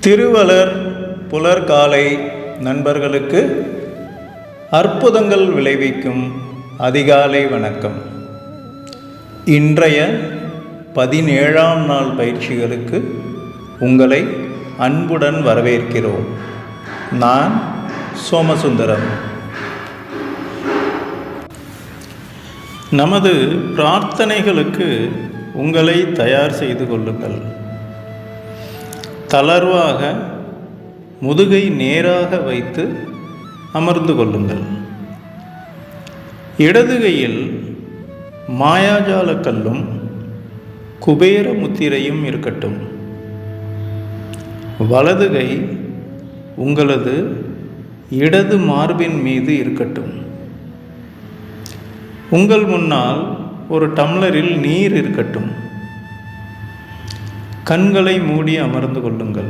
திருவளர் புலர்காலை நண்பர்களுக்கு அற்புதங்கள் விளைவிக்கும் அதிகாலை வணக்கம். இன்றைய 17ஆம் நாள் பயிற்சிகளுக்கு உங்களை அன்புடன் வரவேற்கிறோம். நான் சோமசுந்தரம். நமது பிரார்த்தனைகளுக்கு உங்களை தயார் செய்து கொள்ளுங்கள். தளர்வாக முதுகை நேராக வைத்து அமர்ந்து கொள்ளுங்கள். இடது கையில் மாயாஜால கல்லும் குபேர முத்திரையும் இருக்கட்டும். வலது கை உங்களது இடது மார்பின் மீது இருக்கட்டும். உங்கள் முன்னால் ஒரு டம்ளரில் நீர் இருக்கட்டும். கண்களை மூடி அமர்ந்து கொள்ளுங்கள்.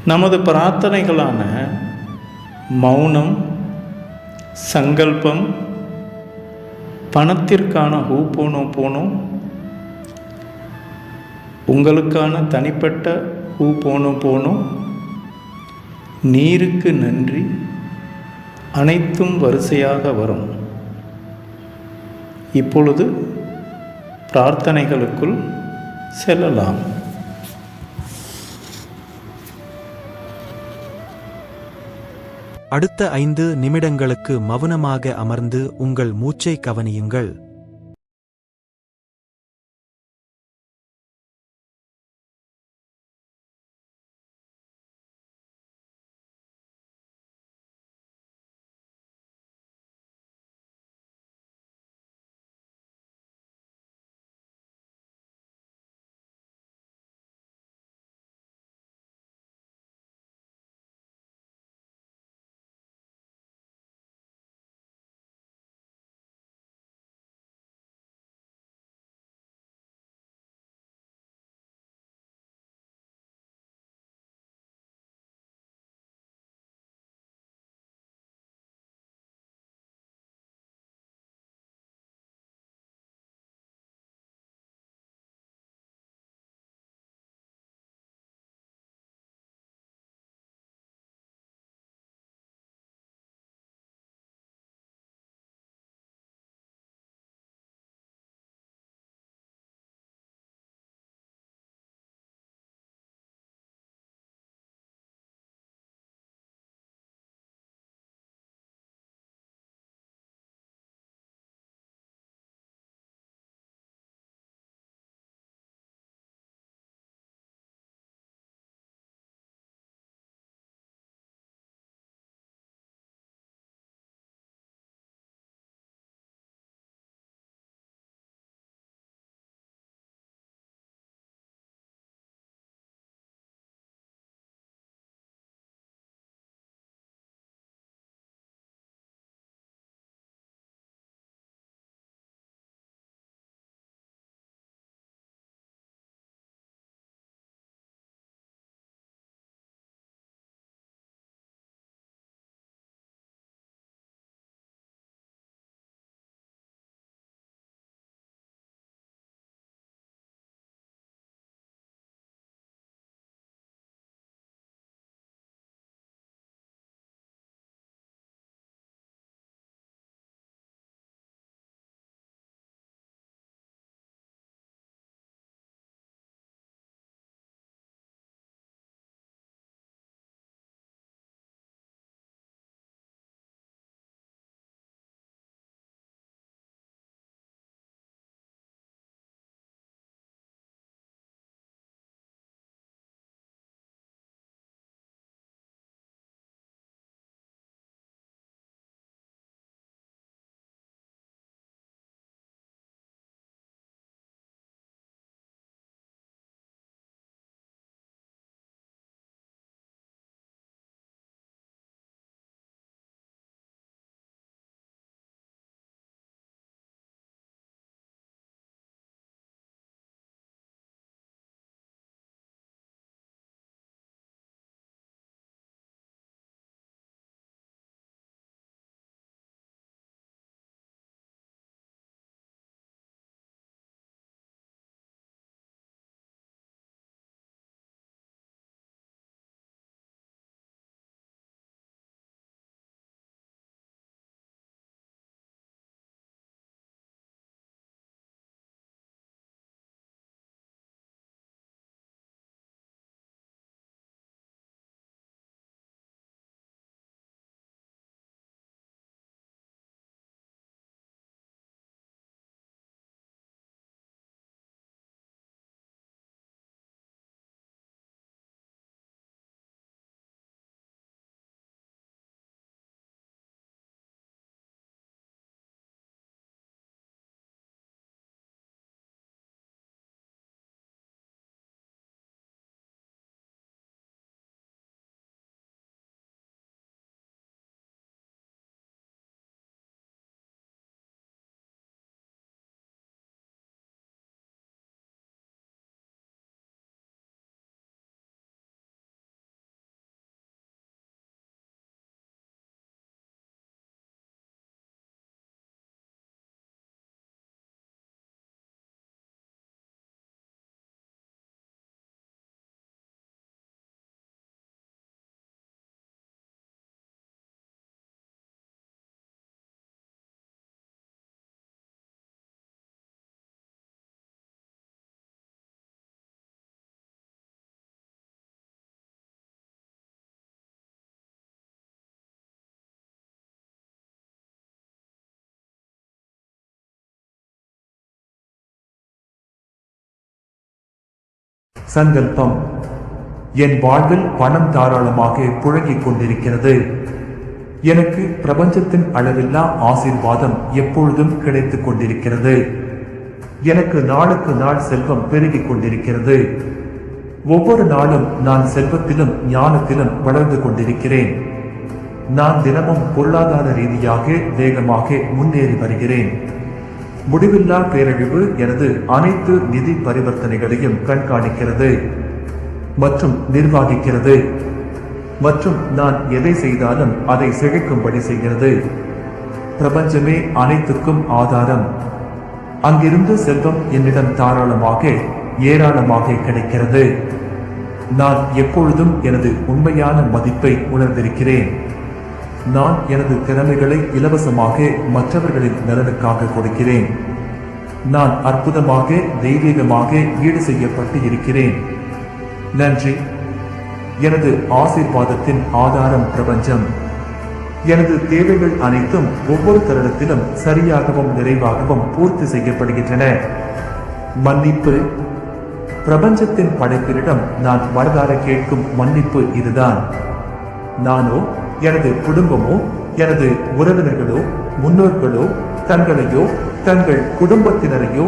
நமது பிரார்த்தனைகளான மௌனம், சங்கல்பம், பணத்திற்கான ஹூபோனோபோனோ, உங்களுக்கான தனிப்பட்ட ஹூபோனோபோனோ, நீருக்கு நன்றி, அனைத்தும் வரிசையாக வரும். இப்பொழுது பிரார்த்தனைகளுக்குள் செல்லலாம். அடுத்த 5 நிமிடங்களுக்கு மௌனமாக அமர்ந்து உங்கள் மூச்சை கவனியுங்கள். சங்கல்பம். என் வாழ்வில் பணம் தாராளமாக புழங்கிக் கொண்டிருக்கிறது. எனக்கு பிரபஞ்சத்தின் அளவில்லா ஆசீர்வாதம் எப்பொழுதும் கிடைத்துக் கொண்டிருக்கிறது. எனக்கு நாளுக்கு நாள் செல்வம் பெருகிக் கொண்டிருக்கிறது. ஒவ்வொரு நாளும் நான் செல்வத்திலும் ஞானத்திலும் வளர்ந்து கொண்டிருக்கிறேன். நான் தினமும் பொருளாதார ரீதியாக வேகமாக முன்னேறி வருகிறேன். முடிவில்லா பேரழிவு எனது அனைத்து நிதி பரிவர்த்தனைகளையும் கண்காணிக்கிறது மற்றும் நிர்வகிக்கிறது. மற்றும் நான் எதை செய்தாலும் அதை செழிக்கும்படி செய்கிறது. பிரபஞ்சமே அனைத்துக்கும் ஆதாரம். அங்கிருந்து செல்வம் என்னிடம் தாராளமாக ஏராளமாக கிடைக்கிறது. நான் எப்பொழுதும் எனது உண்மையான மதிப்பை உணர்ந்திருக்கிறேன். நான் எனது திறமைகளை இலவசமாக மற்றவர்களின் நலனுக்காக கொடுக்கிறேன். நான் அற்புதமாக தெய்வீகமாக ஈடு செய்யப்பட்டு இருக்கிறேன். நன்றி. எனது ஆசீர்வாதத்தின் ஆதாரம் பிரபஞ்சம். எனது தேவைகள் அனைத்தும் ஒவ்வொரு தருணத்திலும் சரியாகவும் நிறைவாகவும் பூர்த்தி செய்யப்படுகின்றன. மன்னிப்பு. பிரபஞ்சத்தின் படைப்பினிடம் நான் மனதார கேட்கும் மன்னிப்பு இதுதான். நானோ எனது குடும்பமோ எனது உறவினர்களோ முன்னோர்களோ தங்களையோ தங்கள் குடும்பத்தினரையோ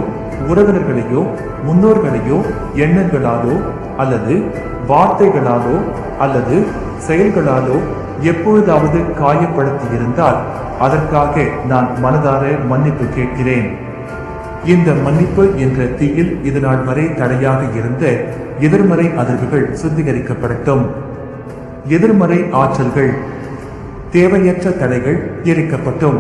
உறவினர்களையோ முன்னோர்களையோ எண்ணங்களாலோ அல்லது வார்த்தைகளாலோ அல்லது செயல்களாலோ எப்பொழுதாவது காயப்படுத்தி இருந்தால் அதற்காக நான் மனதார மன்னிப்பு கேட்கிறேன். இந்த மன்னிப்பு என்ற தீயில் இதுநாள் வரை தடையாக இருந்த எதிர்மறை அதிர்வுகள் சுத்திகரிக்கப்படட்டும். எதிர்மறை ஆற்றல்கள் தேவையற்ற தடைகள் எரிக்கப்பட்டும்.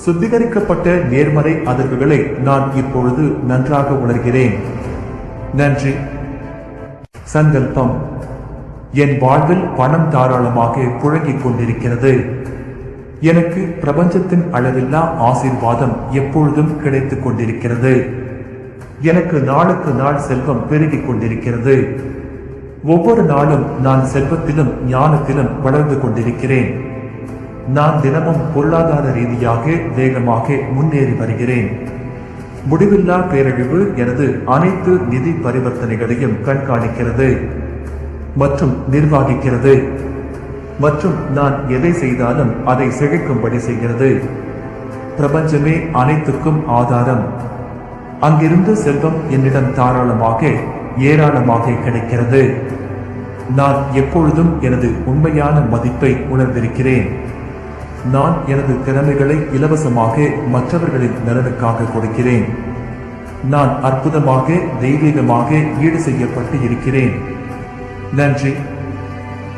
சுத்திகரிக்கப்பட்ட நேர்மறை அதிர்வுகளை நான் இப்பொழுது நன்றாக உணர்கிறேன். நன்றி. சங்கல்பம். என் வாழ்வில் பணம் தாராளமாக புழங்கிக் கொண்டிருக்கிறது. எனக்கு பிரபஞ்சத்தின் அளவில்லா ஆசீர்வாதம் எப்பொழுதும் கிடைத்துக் கொண்டிருக்கிறது. எனக்கு நாளுக்கு நாள் செல்வம் பெருகிக் கொண்டிருக்கிறது. ஒவ்வொரு நாளும் நான் செல்வத்திலும் ஞானத்திலும் வளர்ந்து கொண்டிருக்கிறேன். நான் தினமும் பொருளாதார ரீதியாக வேகமாக முன்னேறி வருகிறேன். முடிவில்லா பேரழிவு எனது அனைத்து நிதி பரிவர்த்தனைகளையும் கண்காணிக்கிறது மற்றும் நிர்வகிக்கிறது. மற்றும் நான் எதை செய்தாலும் அதை செழிக்கும்படி செய்கிறது. பிரபஞ்சமே அனைத்துக்கும் ஆதாரம். அங்கிருந்து செல்வம் என்னிடம் தாராளமாக ஏராளமாக கிடைக்கிறது. நான் எப்பொழுதும் எனது உண்மையான மதிப்பை உணர்ந்திருக்கிறேன். நான் எனது திறமைகளை இலவசமாக மற்றவர்களின் நலனுக்காக கொடுக்கிறேன். நான் அற்புதமாக தெய்வீகமாக ஈடு செய்யப்பட்டு இருக்கிறேன். நன்றி.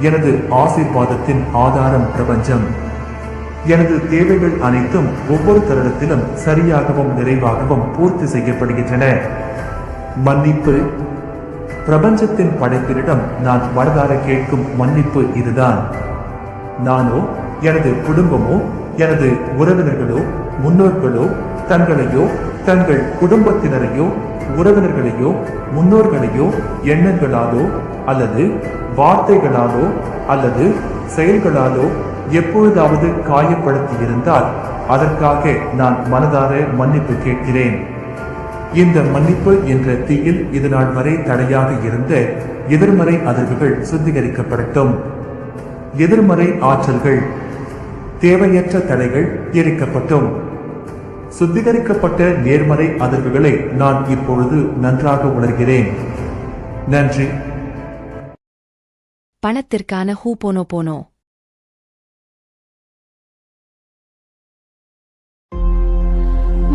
எனது ஆசீர்வாதத்தின் ஆதாரம் பிரபஞ்சம். எனது தேவைகள் அனைத்தும் ஒவ்வொரு தருணத்திலும் சரியாகவும் நிறைவாகவும் பூர்த்தி செய்யப்படுகின்றன. மன்னிப்பு. பிரபஞ்சத்தின் படைப்பினிடம் நான் மனதார கேட்கும் மன்னிப்பு இதுதான். நானோ எனது குடும்பமோ எனது உறவினர்களோ முன்னோர்களோ தங்களையோ தங்கள் குடும்பத்தினரையோ உறவினர்களையோ முன்னோர்களையோ எண்ணங்களாலோ அல்லது வார்த்தைகளாலோ அல்லது செயல்களாலோ எப்பொழுதாவது காயப்படுத்தி இருந்தால் அதற்காக நான் மனதார மன்னிப்பு கேட்கிறேன். இந்த மன்னிப்பு என்ற தீயில் இதுநாள் வரை தடையாக இருந்த எதிர்மறை அதிர்வுகள் சுத்திகரிக்கப்படட்டும். எதிர்மறை ஆற்றல்கள் தேவையற்ற தடைகள் எரிக்கப்பட்டும். சுத்திகரிக்கப்பட்ட நேர்மறை அதிர்வுகளை நான் இப்பொழுது நன்றாக உணர்கிறேன். நன்றி. பணத்திற்கான ஹூபோனோபோனோ.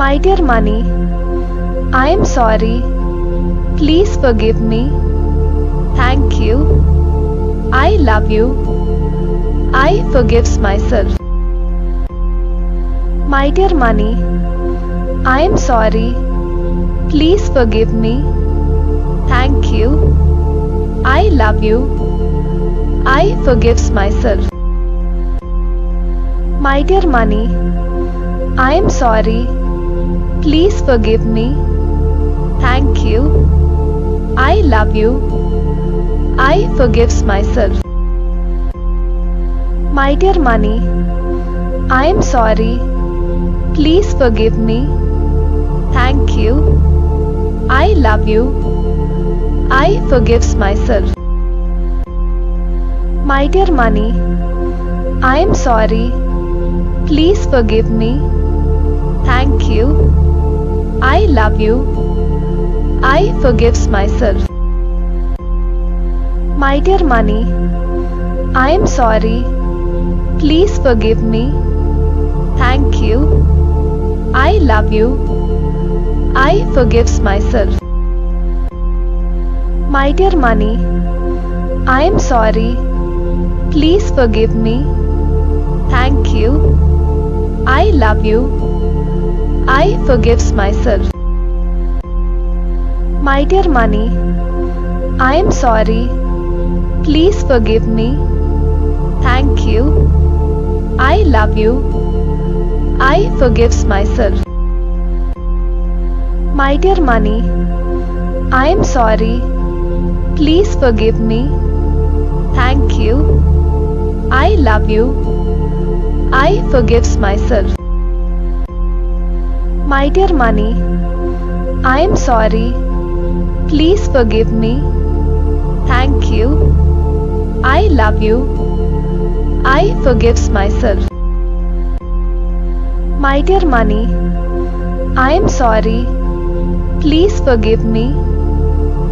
My dear money, I am sorry. Please forgive me. Thank you. I love you. I forgives myself. My dear money, I am sorry. Please forgive me. Thank you. I love you. I forgives myself. My dear money, I am sorry. Please forgive me. Thank you. I love you. I forgives myself. My dear money, I am sorry. Please forgive me. Thank you. I love you. I forgives myself. My dear money, I am sorry. Please forgive me. Thank you. I love you. I forgives myself. My dear money, I am sorry. Please forgive me. Thank you. I love you. I forgives myself. My dear money, I am sorry. Please forgive me. Thank you. I love you. I forgives myself. My dear money, I am sorry. Please forgive me. Thank you. I love you. I forgives myself. My dear money, I am sorry. Please forgive me. Thank you. I love you. I forgives myself. My dear money, I am sorry. Please forgive me. Thank you. I love you. I forgives myself. My dear money, I am sorry. Please forgive me.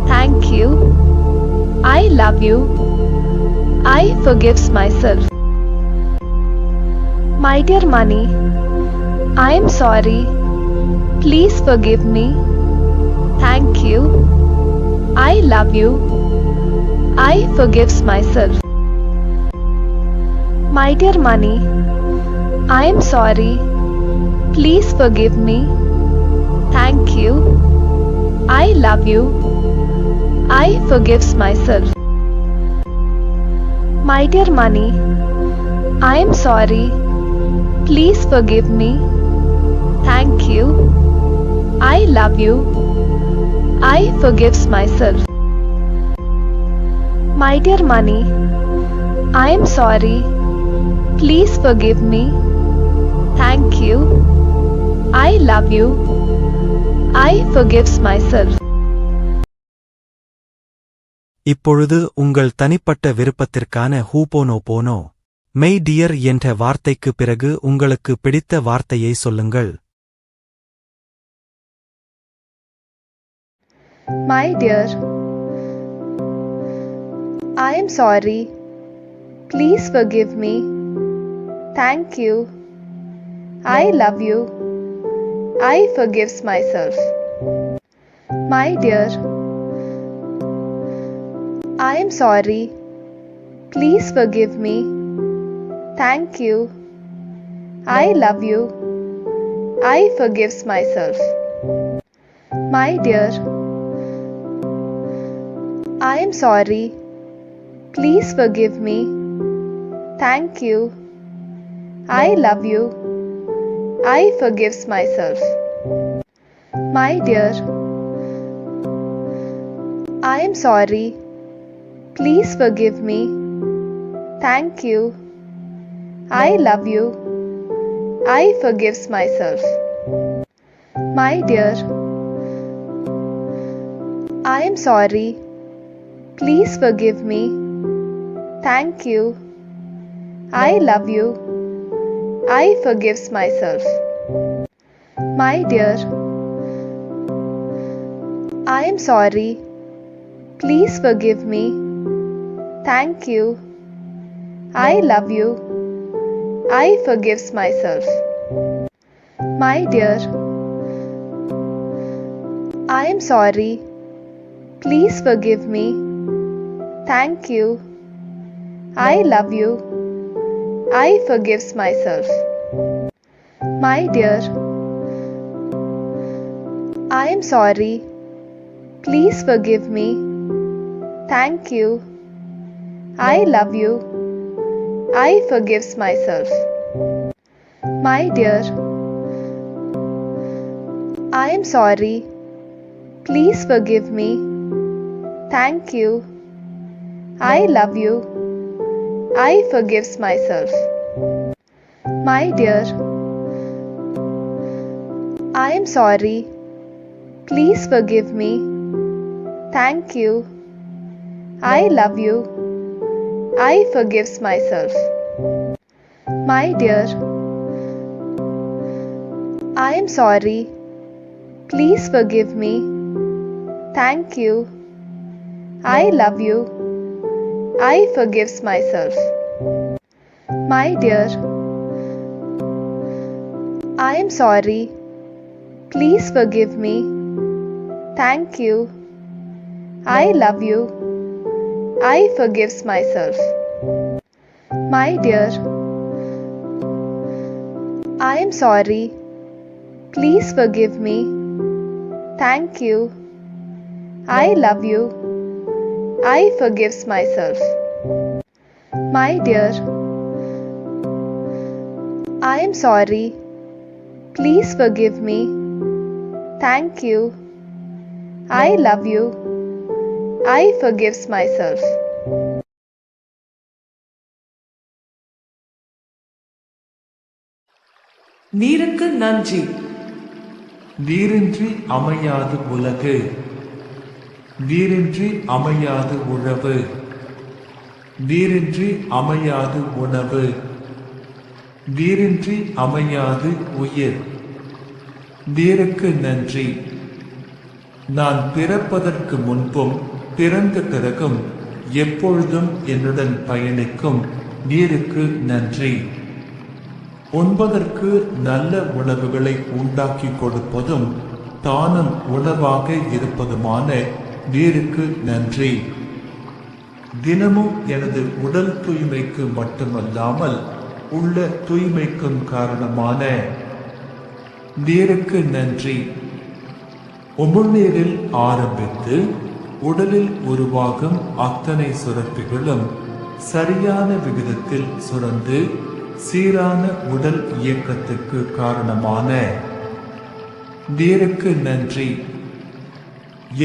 Thank you. I love you. I forgives myself. My dear money, I am sorry. Please forgive me. Thank you. I love you. I forgives myself. My dear money, I am sorry. Please forgive me. Thank you. I love you. I forgives myself. My dear money, I am sorry. Please forgive me. Thank you. I love you. I forgives myself. My dear money, I am sorry. Please forgive me. Thank you. I love you. I forgives myself. இப்பொழுது உங்கள் தனிப்பட்ட விருப்பத்திற்கான ஹூபோனோபோனோ மெய் dear என்ற வார்த்தைக்கு பிறகு உங்களுக்கு பிடித்த வார்த்தையை சொல்லுங்கள். My dear, I am sorry. Please forgive me. Thank you. I love you. I forgives myself. My dear, I am sorry. Please forgive me. Thank you. I love you. I forgives myself. My dear, I am sorry. Please forgive me. Thank you. I love you. I forgives myself. My dear, I am sorry. Please forgive me. Thank you. I love you. I forgives myself. My dear, I am sorry. Please forgive me. Thank you. I love you. I forgives myself. My dear, I am sorry. Please forgive me. Thank you. I love you. I forgives myself. My dear, I am sorry. Please forgive me. Thank you. I love you. I forgives myself. My dear, I am sorry. Please forgive me. Thank you. I love you. I forgives myself. My dear, I am sorry. Please forgive me. Thank you. I love you. I forgives myself. My dear, I am sorry. Please forgive me. Thank you. I love you. I forgives myself. My dear, I am sorry. Please forgive me. Thank you. I love you. I forgives myself. My dear, I am sorry. Please forgive me. Thank you. I love you. I forgives myself. My dear, I am sorry. Please forgive me. Thank you. I love you. I forgives myself. My dear, I am sorry. Please forgive me. Thank you. I love you. I forgives myself. நீருக்கு நன்றி. நீரின்றி அமையாது உலகு, நீரின்றி அமையாது உழவு, நீரின்றி அமையாது உணவு, நீரின்றி அமையாது உயிர். நீருக்கு நன்றி. நான் பிறப்பதற்கு முன்பும் பிறந்த பிறகும் எப்பொழுதும் என்னுடன் பயணிக்கும் நீருக்கு நன்றி. உண்பதற்கு நல்ல உணவுகளை உண்டாக்கி கொடுப்பதும் தானும் உணவாக இருப்பதுமான நீருக்கு நன்றி. தினமும் எனது உடல் தூய்மைக்கு மட்டுமல்லாமல் உள்ள தூய்மைக்கும் காரணமான நீருக்கு நன்றி. உமிழ்நீரில் ஆரம்பித்து உடலில் உருவாகும் அத்தனை சுரப்பிகளும் சரியான விகிதத்தில் சுரந்து சீரான உடல் இயக்கத்துக்கு காரணமான நீருக்கு நன்றி.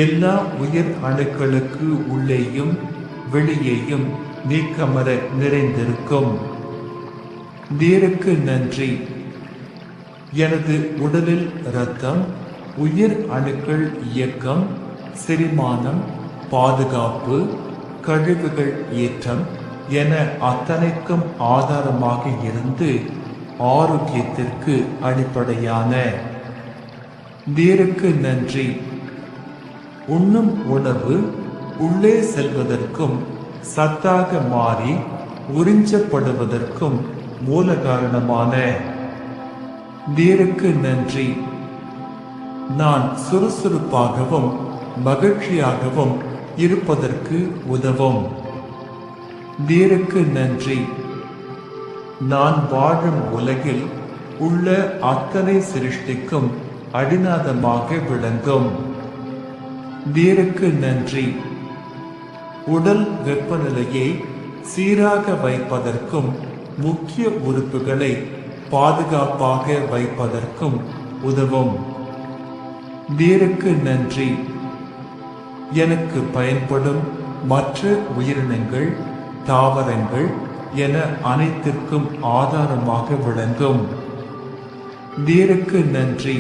எல்லா உயிர் அணுக்களுக்கு உள்ளேயும் வெளியேயும் நீக்கமர நிறைந்திருக்கும் நீருக்கு நன்றி. எனது உடலில் இரத்தம், உயிர் அணுக்கள் இயக்கம், செரிமானம், பாதுகாப்பு, கழிவுகள் ஏற்றம் என அத்தனைக்கும் ஆதாரமாக இருந்து ஆரோக்கியத்திற்கு அடிப்படையான நீருக்கு நன்றி. உண்ணும் உணவு உள்ளே செல்வதற்கும் சத்தாக மாறி உறிஞ்சப்படுவதற்கும் மூல காரணமான நீருக்கு நன்றி. நான் சுறுசுறுப்பாகவும் மகிழ்ச்சியாகவும் இருப்பதற்கு உதவும் நீருக்கு நன்றி. நான் வாழும் உலகில் உள்ள அத்தனை சிருஷ்டிக்கும் அடிநாதமாக விளங்கும் நீருக்கு நன்றி. உடல் வெப்பநிலையை சீராக வைப்பதற்கும் முக்கிய உறுப்புகளை பாதுகாப்பாக வைப்பதற்கும் உதவும் நீருக்கு நன்றி. எனக்கு பயன்படும் மற்ற உயிரினங்கள், தாவரங்கள் என அனைத்திற்கும் ஆதாரமாக விளங்கும் நீருக்கு நன்றி.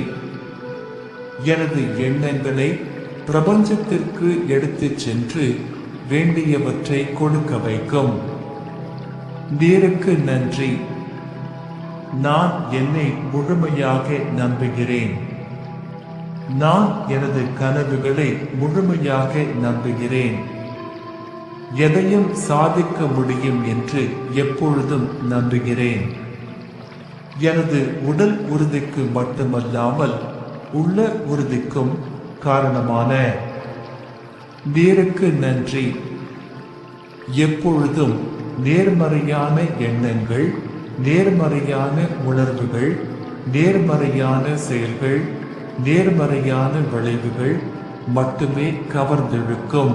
எனது எண்ணங்களை பிரபஞ்சத்திற்கு எடுத்துச் சென்று வேண்டியவற்றை கொடுக்க வைக்கும் நீருக்கு நன்றி. நான் என்னை முழுமையாக நம்புகிறேன். நான் எனது கனவுகளை முழுமையாக நம்புகிறேன். எதையும் சாதிக்க முடியும் என்று எப்பொழுதும் நம்புகிறேன். எனது உடல் உறுதிக்கு மட்டுமல்லாமல் உள்ள உறுதிக்கும் காரணமான நீருக்கு நன்றி. எப்பொழுதும் நேர்மறையான எண்ணங்கள், நேர்மறையான உணர்வுகள், நேர்மறையான செயல்கள், நேர்மறையான விளைவுகள் மட்டுமே கவர்ந்திழுக்கும்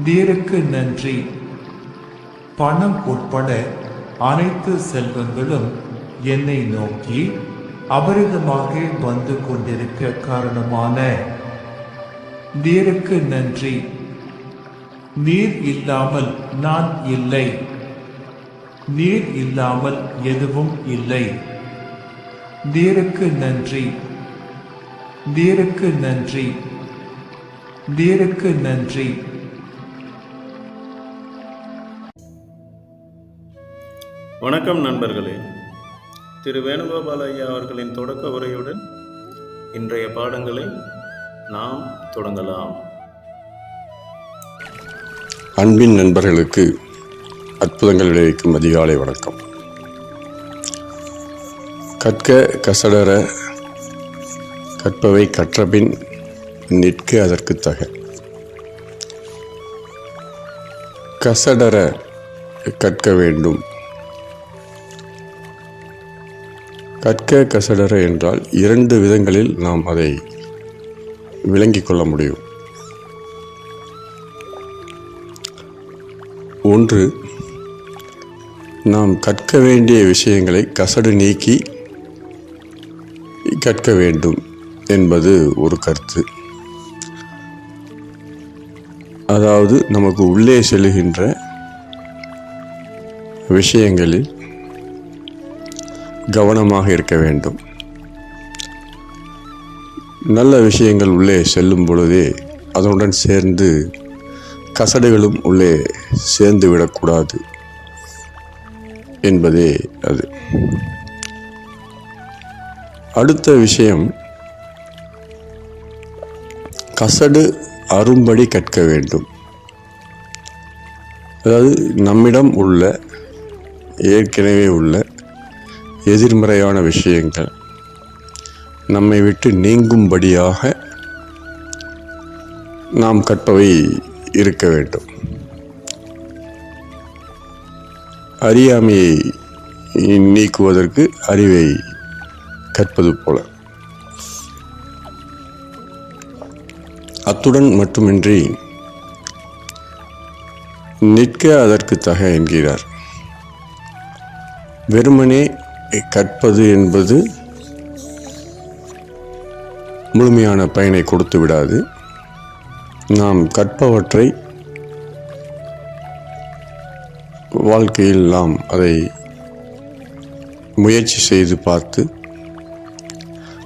நீருக்கு நன்றி. பணம் உட்பட அனைத்து செல்வங்களும் என்னை நோக்கி அபரிதமாக வந்து கொண்டிருக்க காரணமான நீருக்கு நன்றி. நீர் இல்லாமல் நான் இல்லை. நீர் இல்லாமல் எதுவும் இல்லை. நீருக்கு நன்றி. நீருக்கு நன்றி. நீருக்கு நன்றி. வணக்கம் நண்பர்களே. திரு வேணுகோபால் ஐயா அவர்களின் தொடக்க உரையுடன் இன்றைய பாடங்களை நாம் தொடங்கலாம். அன்பின் நண்பர்களுக்கு அற்புதங்கள் விளைவிக்கும் அதிகாலை வணக்கம். கற்க கசடர கற்பவை கற்றபின் நிற்க அதற்கு தக. கசடர கற்க வேண்டும். கற்க கசடர என்றால் 2 விதங்களில் நாம் அதை விளங்கிக் கொள்ள முடியும். ஒன்று, நாம் கற்க வேண்டிய விஷயங்களை கசடு நீக்கி கற்க வேண்டும் என்பது ஒரு கருத்து. அதாவது நமக்கு உள்ளே செல்லுகின்ற விஷயங்களில் கவனமாக இருக்க வேண்டும். நல்ல விஷயங்கள் உள்ளே செல்லும் பொழுதே அதனுடன் சேர்ந்து கசடுகளும் உள்ளே சேர்ந்து விடக்கூடாது என்பதே அது. அடுத்த விஷயம், கசடு அரும்படி கற்க வேண்டும். அதாவது நம்மிடம் உள்ள ஏற்கனவே உள்ள எதிர்மறையான விஷயங்கள் நம்மை விட்டு நீங்கும்படியாக நாம் கற்பவை இருக்க வேண்டும். அறியாமையை நீக்குவதற்கு அறிவை கற்பது போல. அத்துடன் மட்டுமின்றி நிற்க அதற்கு தக என்கிறார். வெறுமனே கற்பது என்பது முழுமையான பயனை கொடுத்து விடாது. நாம் கற்பவற்றை வாழ்க்கையில் நாம் அதை முயற்சி செய்து பார்த்து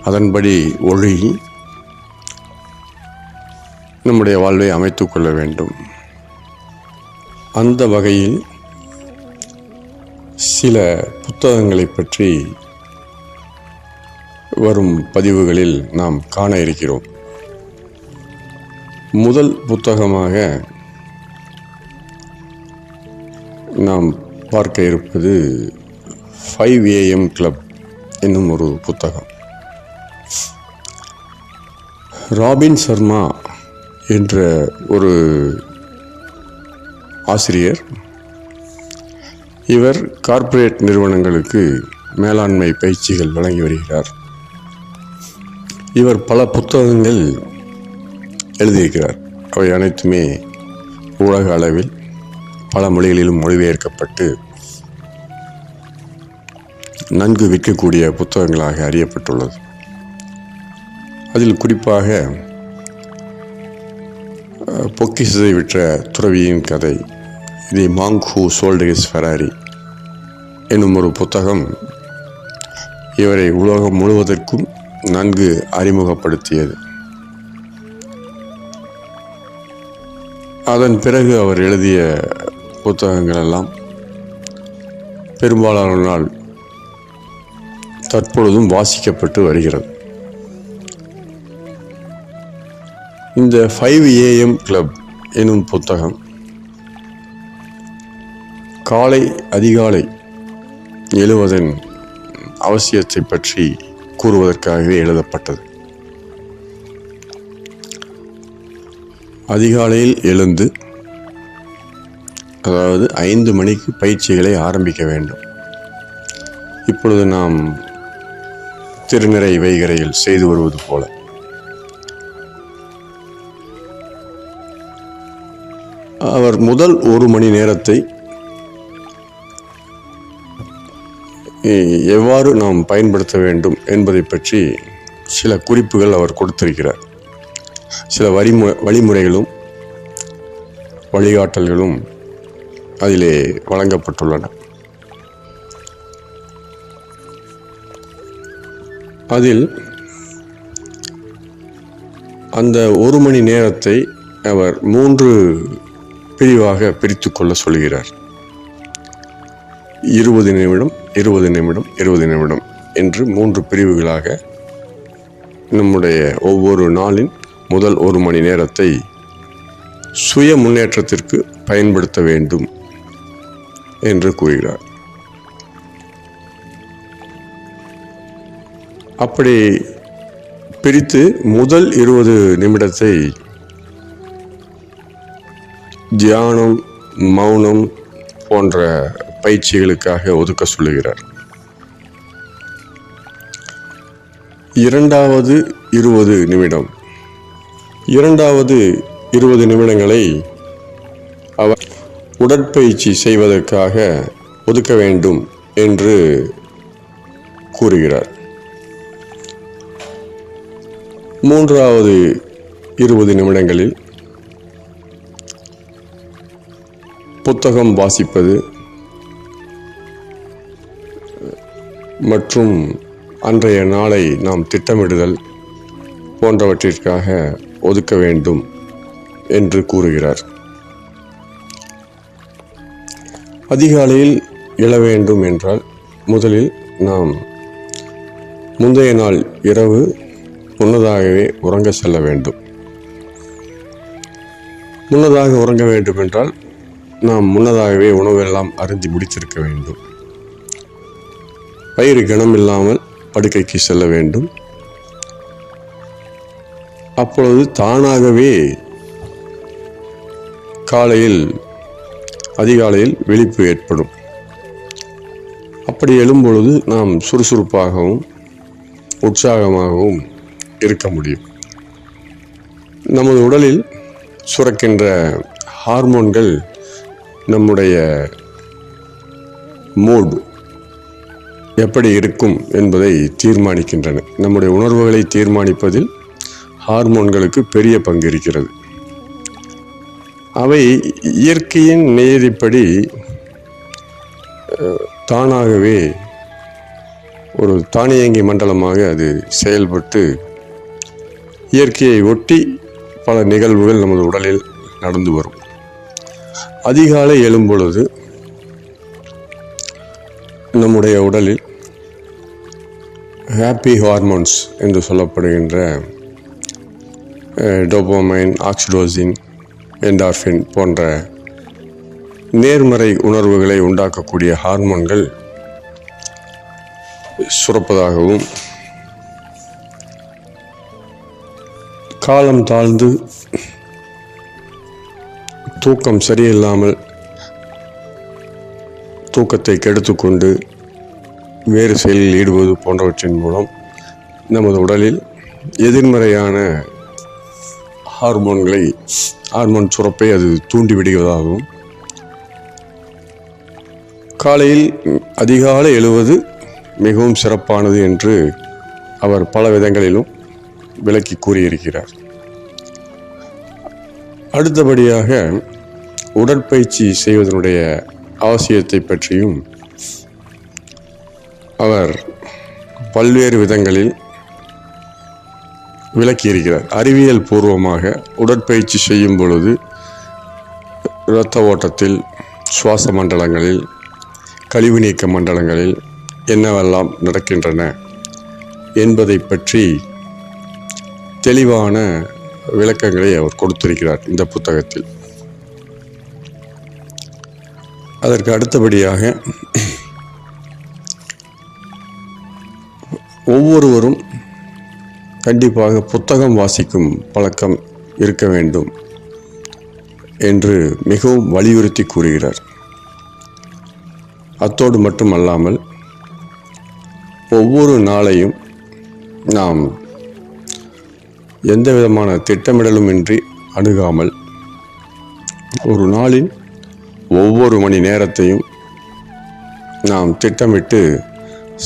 அதன்படி ஒழுகி நம்முடைய வாழ்வை அமைத்துக் கொள்ள வேண்டும். அந்த வகையில் சில புத்தகங்களை பற்றி வரும் பதிவுகளில் நாம் காண இருக்கிறோம். முதல் புத்தகமாக நாம் பார்க்க இருப்பது 5 AM கிளப் என்னும் ஒரு புத்தகம். ராபின் சர்மா என்ற ஒரு ஆசிரியர், இவர் கார்ப்பரேட் நிறுவனங்களுக்கு மேலாண்மை பயிற்சிகள் வழங்கி வருகிறார். இவர் பல புத்தகங்கள் எழுதியிருக்கிறார். அவை அனைத்துமே உலக அளவில் பல மொழிகளிலும் மொழிபெயர்க்கப்பட்டு நன்கு விற்கக்கூடிய புத்தகங்களாக அறியப்பட்டுள்ளது. அதில் குறிப்பாக பொக்கிஷத்தை விற்ற துறவியின் கதை, the monk who sold his Ferrari என்னும் ஒரு புத்தகம் இவரை உலகம் முழுவதற்கும் நன்கு அறிமுகப்படுத்தியது. அதன் பிறகு அவர் எழுதிய புத்தகங்கள் எல்லாம் பெரும்பாலானால் தற்பொழுதும் வாசிக்கப்பட்டு வருகிறது. இந்த 5 AM கிளப் எனும் புத்தகம் அதிகாலை எழுவதன் அவசியத்தை பற்றி கூறுவதற்காகவே எழுதப்பட்டது. அதிகாலையில் எழுந்து, அதாவது 5 மணிக்கு பயிற்சிகளை ஆரம்பிக்க வேண்டும். இப்பொழுது நாம் திருநிறை வைகரையில் செய்து வருவது போல அவர் முதல் 1 மணி நேரத்தை எவ்வாறு நாம் பயன்படுத்த வேண்டும் என்பதை பற்றி சில குறிப்புகள் அவர் கொடுத்திருக்கிறார். சில வழிமுறைகளும் வழிகாட்டல்களும் அதிலே வழங்கப்பட்டுள்ளன. அதில் அந்த 1 மணி நேரத்தை அவர் 3 பிரிவாக பிரித்து கொள்ள சொல்கிறார். 20 நிமிடம் 20 நிமிடம் 20 நிமிடம் என்று 3 பிரிவுகளாக நம்முடைய ஒவ்வொரு நாளின் முதல் 1 மணி நேரத்தை சுய முன்னேற்றத்திற்கு பயன்படுத்த வேண்டும் என்று கூறுகிறார். அப்படி பிரித்து முதல் 20 நிமிடத்தை தியானம், மௌனம் போன்ற பயிற்சிகளுக்காக ஒதுக்க சொல்லுகிறார். இரண்டாவது 20 நிமிடம் 20 நிமிடங்களை அவர் உடற்பயிற்சி செய்வதற்காக ஒதுக்க வேண்டும் என்று கூறுகிறார். மூன்றாவது 20 நிமிடங்களில் புத்தகம் வாசிப்பது மற்றும் அன்றைய நாளை நாம் திட்டமிடுதல் போன்றவற்றிற்காக ஒதுக்க வேண்டும் என்று கூறுகிறார். அதிகாலையில் எழ வேண்டும் என்றால் முதலில் நாம் முந்தைய நாள் இரவு முன்னதாகவே உறங்க செல்ல வேண்டும். முன்னதாக உறங்க வேண்டும் என்றால் நாம் முன்னதாகவே உணவெல்லாம் அருந்தி முடித்திருக்க வேண்டும். வயிறு கனம் இல்லாமல் படுக்கைக்கு செல்ல வேண்டும். அப்பொழுது தானாகவே அதிகாலையில் விழிப்பு ஏற்படும். அப்படி எழும்பொழுது நாம் சுறுசுறுப்பாகவும் உற்சாகமாகவும் இருக்க முடியும். நமது உடலில் சுரக்கின்ற ஹார்மோன்கள் நம்முடைய மூட் எப்படி இருக்கும் என்பதை தீர்மானிக்கின்றன. நம்முடைய உணர்வுகளை தீர்மானிப்பதில் ஹார்மோன்களுக்கு பெரிய பங்கு இருக்கிறது. அவை இயற்கையின் நியதிப்படி தானாகவே ஒரு தானியங்கி மண்டலமாக அது செயல்பட்டு இயற்கையை ஒட்டி பல நிகழ்வுகள் நமது உடலில் நடந்து வரும். அதிகாலை எழும்பொழுது நம்முடைய உடலில் ஹாப்பி ஹார்மோன்ஸ் என்று சொல்லப்படுகின்ற டோபமைன், ஆக்சிடோசின், என்டார்ஃபின் போன்ற நேர்மறை உணர்வுகளை உண்டாக்கக்கூடிய ஹார்மோன்கள் சுரப்பதாகவும், காலம் தாழ்ந்து தூக்கம் சரியில்லாமல் தூக்கத்தை கெடுத்துக்கொண்டு வேறு செயலில் ஈடுபடுவது போன்றவற்றின் மூலம் நமது உடலில் எதிர்மறையான ஹார்மோன் சுரப்பை அது தூண்டிவிடுவதாகவும், காலையில் அதிகாலை எழுவது மிகவும் சிறப்பானது என்று அவர் பல விதங்களிலும் விளக்கி கூறியிருக்கிறார். அடுத்தபடியாக உடற்பயிற்சி செய்வதனுடைய அவசியத்தை பற்றியும் அவர் பல்வேறு விதங்களில் விளக்கியிருக்கிறார். அறிவியல் பூர்வமாக உடற்பயிற்சி செய்யும் பொழுது இரத்த ஓட்டத்தில், சுவாச மண்டலங்களில், கழிவு நீக்க மண்டலங்களில் என்னவெல்லாம் நடக்கின்றன என்பதை பற்றி தெளிவான விளக்கங்களை அவர் கொடுத்திருக்கிறார் இந்த புத்தகத்தில். அதற்கு அடுத்தபடியாக ஒவ்வொருவரும் கண்டிப்பாக புத்தகம் வாசிக்கும் பழக்கம் இருக்க வேண்டும் என்று மிகவும் வலியுறுத்தி கூறுகிறார். அத்தோடு மட்டுமல்லாமல் ஒவ்வொரு நாளையும் நாம் எந்த விதமான திட்டமிடலுமின்றி அணுகாமல் ஒரு நாளின் ஒவ்வொரு மணி நேரத்தையும் நாம் திட்டமிட்டு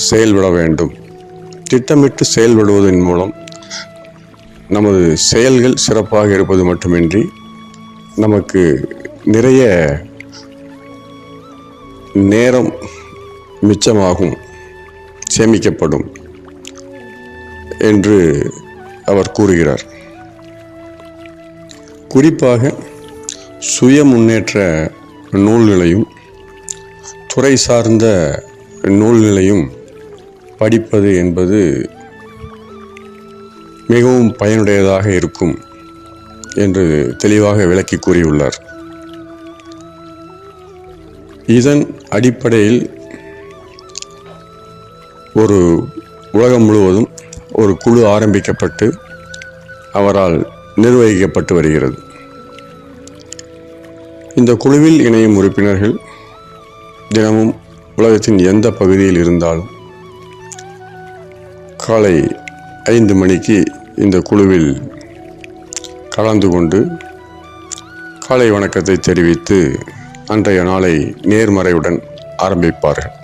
செயல்பட வேண்டும். திட்டமிட்டு செயல்படுவதன் மூலம் நமது செயல்கள் சிறப்பாக இருப்பது மட்டுமின்றி நமக்கு நிறைய நேரம் மிச்சமாகும், சேமிக்கப்படும் என்று அவர் கூறுகிறார். குறிப்பாக சுய முன்னேற்ற நூல்களையும் துறை சார்ந்த நூல்களையும் படிப்பது என்பது மிகவும் பயனுடையதாக இருக்கும் என்று தெளிவாக விளக்கி கூறியுள்ளார். இதன் அடிப்படையில் ஒரு உலகம் முழுவதும் ஒரு குழு ஆரம்பிக்கப்பட்டு அவரால் நிர்வகிக்கப்பட்டு வருகிறது. இந்த குழுவில் இணையும் உறுப்பினர்கள் தினமும் உலகத்தின் எந்த பகுதியில் இருந்தாலும் காலை 5 மணிக்கு இந்த குழுவில் கலந்து கொண்டு காலை வணக்கத்தை தெரிவித்து அன்றைய நாளை நேர்மறையுடன் ஆரம்பிப்பார்கள்.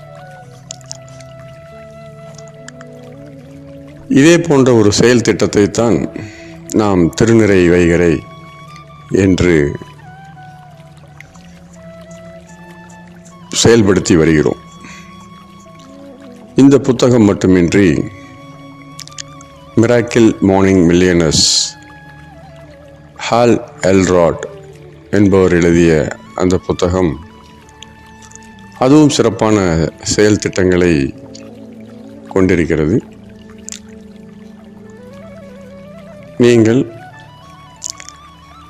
இதே போன்ற ஒரு செயல் திட்டத்தை தான் நாம் திருநிறை வைகறை என்று செயல்படுத்தி வருகிறோம். இந்த புத்தகம் மட்டுமின்றி miracle morning millionaires hall Elrod என்பவர் எழுதிய அந்த புத்தகம் அதுவும் சிறப்பான செயல் திட்டங்களை கொண்டிருக்கிறது. நீங்கள்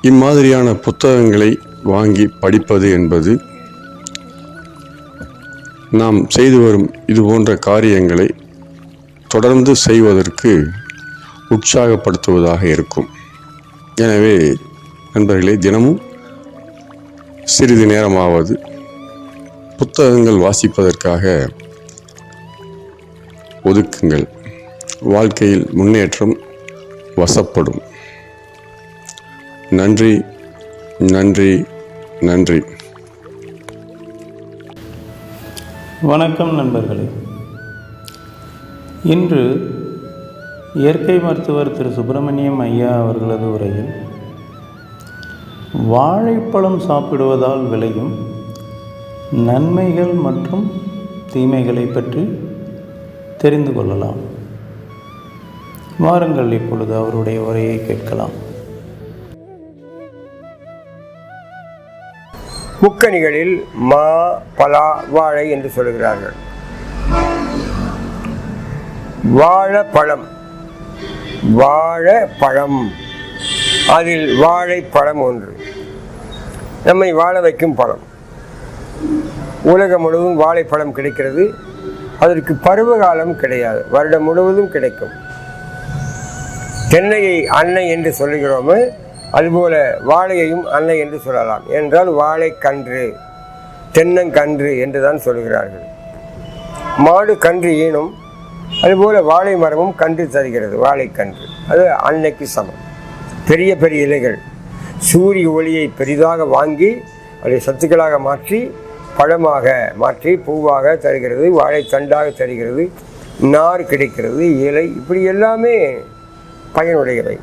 இம்மாதிரியான புத்தகங்களை வாங்கி படிப்பது என்பது நாம் செய்து வரும் இது போன்ற காரியங்களை தொடர்ந்து செய்வதற்கு உற்சாகப்படுத்துவதாக இருக்கும். எனவே நண்பர்களே, தினமும் சிறிது நேரமாவது புத்தகங்கள் வாசிப்பதற்காக ஒதுக்குங்கள். வாழ்க்கையில் முன்னேற்றம் வசப்படும். நன்றி, நன்றி, நன்றி. வணக்கம் நண்பர்களே. இன்று இயற்கை மருத்துவர் திரு சுப்பிரமணியம் ஐயா அவர்களது உரையில் வாழைப்பழம் சாப்பிடுவதால் விளையும் நன்மைகள் மற்றும் தீமைகளை பற்றி தெரிந்து கொள்ளலாம். வாருங்கள் இப்பொழுது அவருடைய உரையை கேட்கலாம். முக்கணிகளில் மா, பலா, வாழை என்று சொல்கிறார்கள். வாழைப்பழம், வாழைப்பழம், அதில் வாழைப்பழம் ஒன்று. நம்மை வாழ வைக்கும் பழம். உலகம் முழுவதும் வாழைப்பழம் கிடைக்கிறது. அதற்கு பருவகாலம் கிடையாது, வருடம் முழுவதும் கிடைக்கும். தென்னையை அன்னை என்று சொல்லுகிறோமே, அதுபோல வாழையையும் அன்னை என்று சொல்லலாம். என்றால் வாழைக்கன்று, தென்னங்கன்று என்று தான் சொல்கிறார்கள். மாடு கன்று ஈனும், அதுபோல வாழை மரமும் கன்று தருகிறது, வாழைக்கன்று. அது அன்னைக்கு சமம். பெரிய பெரிய இலைகள் சூரிய ஒளியை பெரிதாக வாங்கி அதை சத்துக்களாக மாற்றி பழமாக மாற்றி பூவாக தருகிறது, வாழைத்தண்டாக தருகிறது, நார் கிடைக்கிறது, இலை, இப்படி எல்லாமே பயனுடையவை.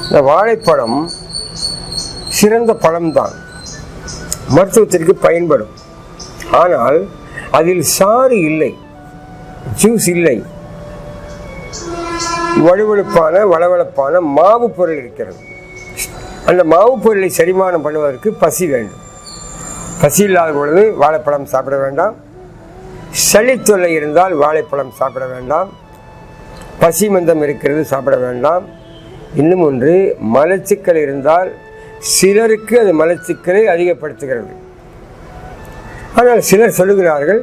இந்த வாழைப்பழம் சிறந்த பழம்தான், மருத்துவத்திற்கு பயன்படும். ஆனால் அதில் சாறு இல்லை, ஜூஸ் இல்லை. வளவளப்பான மாவு பொருள் இருக்கிறது. அந்த மாவு பொருளை செரிமானம் பண்ணுவதற்கு பசி வேண்டும். பசி இல்லாத பொழுது வாழைப்பழம் சாப்பிட வேண்டாம். சளித்தொல்லை இருந்தால் வாழைப்பழம் சாப்பிட வேண்டாம். பசி மந்தம் இருக்கிறது, சாப்பிட வேண்டாம். இன்னும் ஒன்று, மலச்சிக்கல் இருந்தால் சிலருக்கு அது மலச்சிக்கலை அதிகப்படுத்துகிறது. ஆனால் சிலர் சொல்லுகிறார்கள்,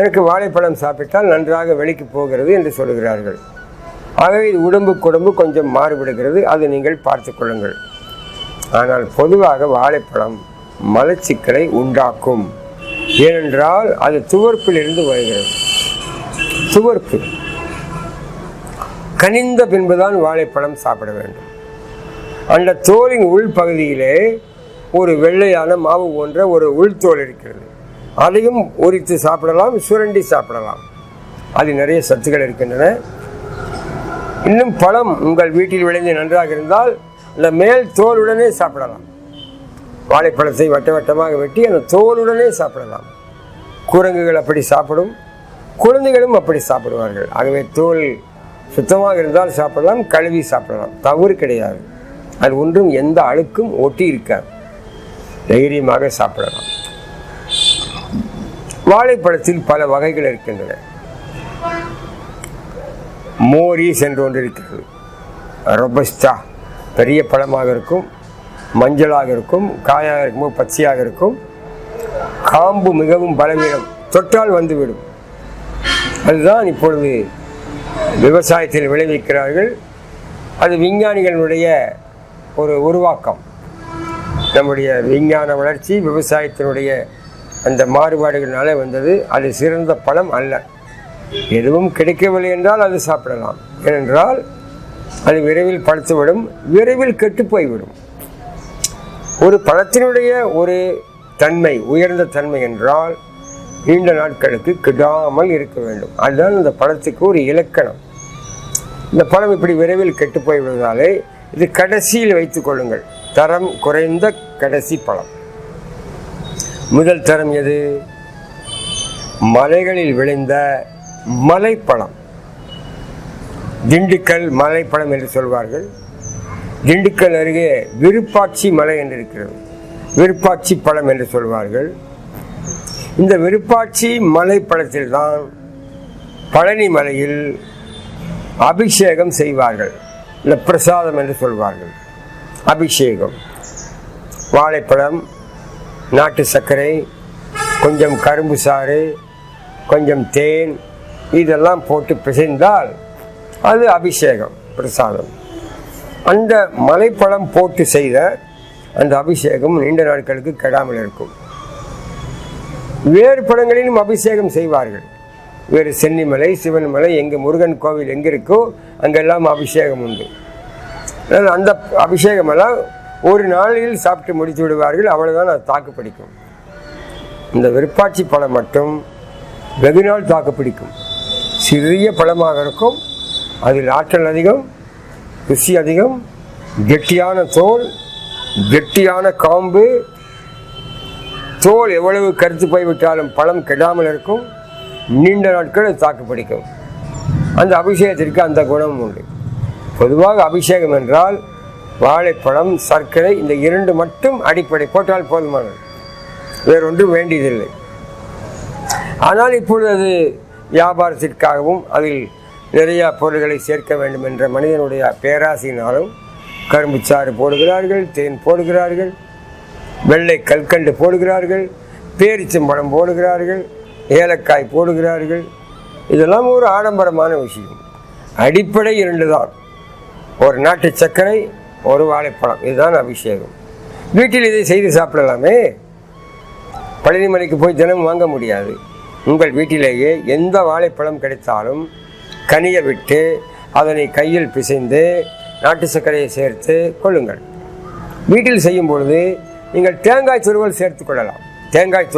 எனக்கு வாழைப்பழம் சாப்பிட்டால் நன்றாக வெளிக்கு போகிறது என்று சொல்லுகிறார்கள். ஆகவே இது உடம்புக்கு உடம்பு கொஞ்சம் மாறுபடுகிறது, அது நீங்கள் பார்த்து கொள்ளுங்கள். ஆனால் பொதுவாக வாழைப்பழம் மலச்சிக்கலை உண்டாக்கும். ஏனென்றால் அது துவர்ப்பில் இருந்து வருகிறது. துவர்ப்பு கனிந்த பின்புதான் வாழைப்பழம் சாப்பிட வேண்டும். அந்த தோலின் உள்பகுதியிலே ஒரு வெள்ளையான மாவு போன்ற ஒரு உள்தோல் இருக்கிறது. அதையும் உரித்து சாப்பிடலாம், சுரண்டி சாப்பிடலாம். அதில் நிறைய சத்துக்கள் இருக்கின்றன. இன்னும் பழம் உங்கள் வீட்டில் விளைந்து நன்றாக இருந்தால் அந்த மேல் தோலுடனே சாப்பிடலாம். வாழைப்பழத்தை வட்ட வட்டமாக வெட்டி அந்த தோலுடனே சாப்பிடலாம். குரங்குகள் அப்படி சாப்பிடும், குழந்தைகளும் அப்படி சாப்பிடுவார்கள். ஆகவே தோல் சுத்தமாக இருந்தால் சாப்பிடலாம், கழுவி சாப்பிடலாம், தவறு கிடையாது. அது ஒன்றும் எந்த அழுக்கும் ஒட்டி இருக்காது, தைரியமாக சாப்பிடலாம். வாழைப்பழத்தில் பல வகைகள் இருக்கின்றன. மோரிஸ் என்று ஒன்று இருக்கிறது. ரொபஸ்டா பெரிய பழமாக இருக்கும், மஞ்சளாக இருக்கும், காயாக இருக்கும், பச்சையாக இருக்கும். காம்பு மிகவும் பலவீனம், தொட்டால் வந்துவிடும். அதுதான் இப்பொழுது விவசாயத்தில் விளைவிக்கிறார்கள். அது விஞ்ஞானிகளுடைய ஒரு உருவாக்கம். நம்முடைய விஞ்ஞான வளர்ச்சி விவசாயத்தினுடைய அந்த மாறுபாடுகளினாலே வந்தது. அது சிறந்த பழம் அல்ல. எதுவும் கிடைக்கவில்லை என்றால் அது சாப்பிடலாம். ஏனென்றால் அது விரைவில் பழுத்துவிடும், விரைவில் கெட்டு போய்விடும். ஒரு பழத்தினுடைய ஒரு தன்மை, உயர்ந்த தன்மை என்றால் நீண்ட நாட்களுக்கு கெடாமல் இருக்க வேண்டும். அதுதான் இந்த பழத்துக்கு ஒரு இலக்கணம். இந்த பழம் இப்படி விரைவில் கெட்டு போய்விடுவதாலே இது கடைசியில் வைத்துக் கொள்ளுங்கள். தரம் குறைந்த கடைசி பழம். முதல் தரம் எது? மலைகளில் விளைந்த மலைப்பழம். திண்டுக்கல் மலைப்பழம் என்று சொல்வார்கள். திண்டுக்கல் அருகே விருப்பாட்சி மலை என்று இருக்கிறது, விருப்பாட்சி பழம் என்று சொல்வார்கள். இந்த விருப்பாட்சி மலைப்பழத்தில் தான் பழனி மலையில் அபிஷேகம் செய்வார்கள். இல்லை, பிரசாதம் என்று சொல்வார்கள். அபிஷேகம் வாழைப்பழம், நாட்டு சர்க்கரை, கொஞ்சம் கரும்பு சாறு, கொஞ்சம் தேன், இதெல்லாம் போட்டு பிசைந்தால் அது அபிஷேகம், பிரசாதம். அந்த மலைப்பழம் போட்டு செய்த அந்த அபிஷேகம் நீண்ட நாட்களுக்கு கெடாமல் இருக்கும். வேறு பழங்களிலும் அபிஷேகம் செய்வார்கள். வேறு சென்னிமலை, சிவன்மலை, எங்கே முருகன் கோவில் எங்கே இருக்கோ அங்கெல்லாம் அபிஷேகம் உண்டு. அந்த அபிஷேகமெல்லாம் ஒரு நாளில் சாப்பிட்டு முடித்து விடுவார்கள். அவ்வளோதான் அது தாக்கு பிடிக்கும். இந்த விருப்பாட்சி பழம் மட்டும் வெகு நாள் தாக்கு பிடிக்கும். சிறிய பழமாக இருக்கும், அதில் ஆற்றல் அதிகம், ருசி அதிகம், கெட்டியான தோல், கெட்டியான காம்பு. தோல் எவ்வளவு கருத்து போய்விட்டாலும் பழம் கெடாமல் இருக்கும், நீண்ட நாட்கள் தாக்கு பிடிக்கும். அந்த அபிஷேகத்திற்கு அந்த குணம் உண்டு. பொதுவாக அபிஷேகம் என்றால் வாழைப்பழம், சர்க்கரை, இந்த இரண்டு மட்டும் அடிப்படை போட்டால் போதுமானது, வேறொன்றும் வேண்டியதில்லை. ஆனால் இப்பொழுது அது வியாபாரத்திற்காகவும் அதில் நிறையா பொருள்களை சேர்க்க வேண்டும் என்ற மனிதனுடைய பேராசையினாலும் கரும்புச்சாறு போடுகிறார்கள், தேன் போடுகிறார்கள், வெள்ளை கல்கண்டு போடுகிறார்கள், பேரிச்சம்பழம் போடுகிறார்கள், ஏலக்காய் போடுகிறார்கள். இதெல்லாம் ஒரு ஆடம்பரமான விஷயம். அடிப்படை இரண்டு தான், ஒரு நாட்டு சர்க்கரை, ஒரு வாழைப்பழம். இதுதான் அபிஷேகம். வீட்டில் இதை செய்து சாப்பிடலாமே. பழனிமலைக்கு போய் தினம் வாங்க முடியாது. உங்கள் வீட்டிலேயே எந்த வாழைப்பழம் கிடைத்தாலும் கனியை விட்டு அதனை கையில் பிசைந்து நாட்டு சர்க்கரையை சேர்த்து கொள்ளுங்கள். வீட்டில் செய்யும் பொழுது நீங்கள் தேங்காய் துருவல் சேர்த்து கொள்ளலாம். தேங்காய்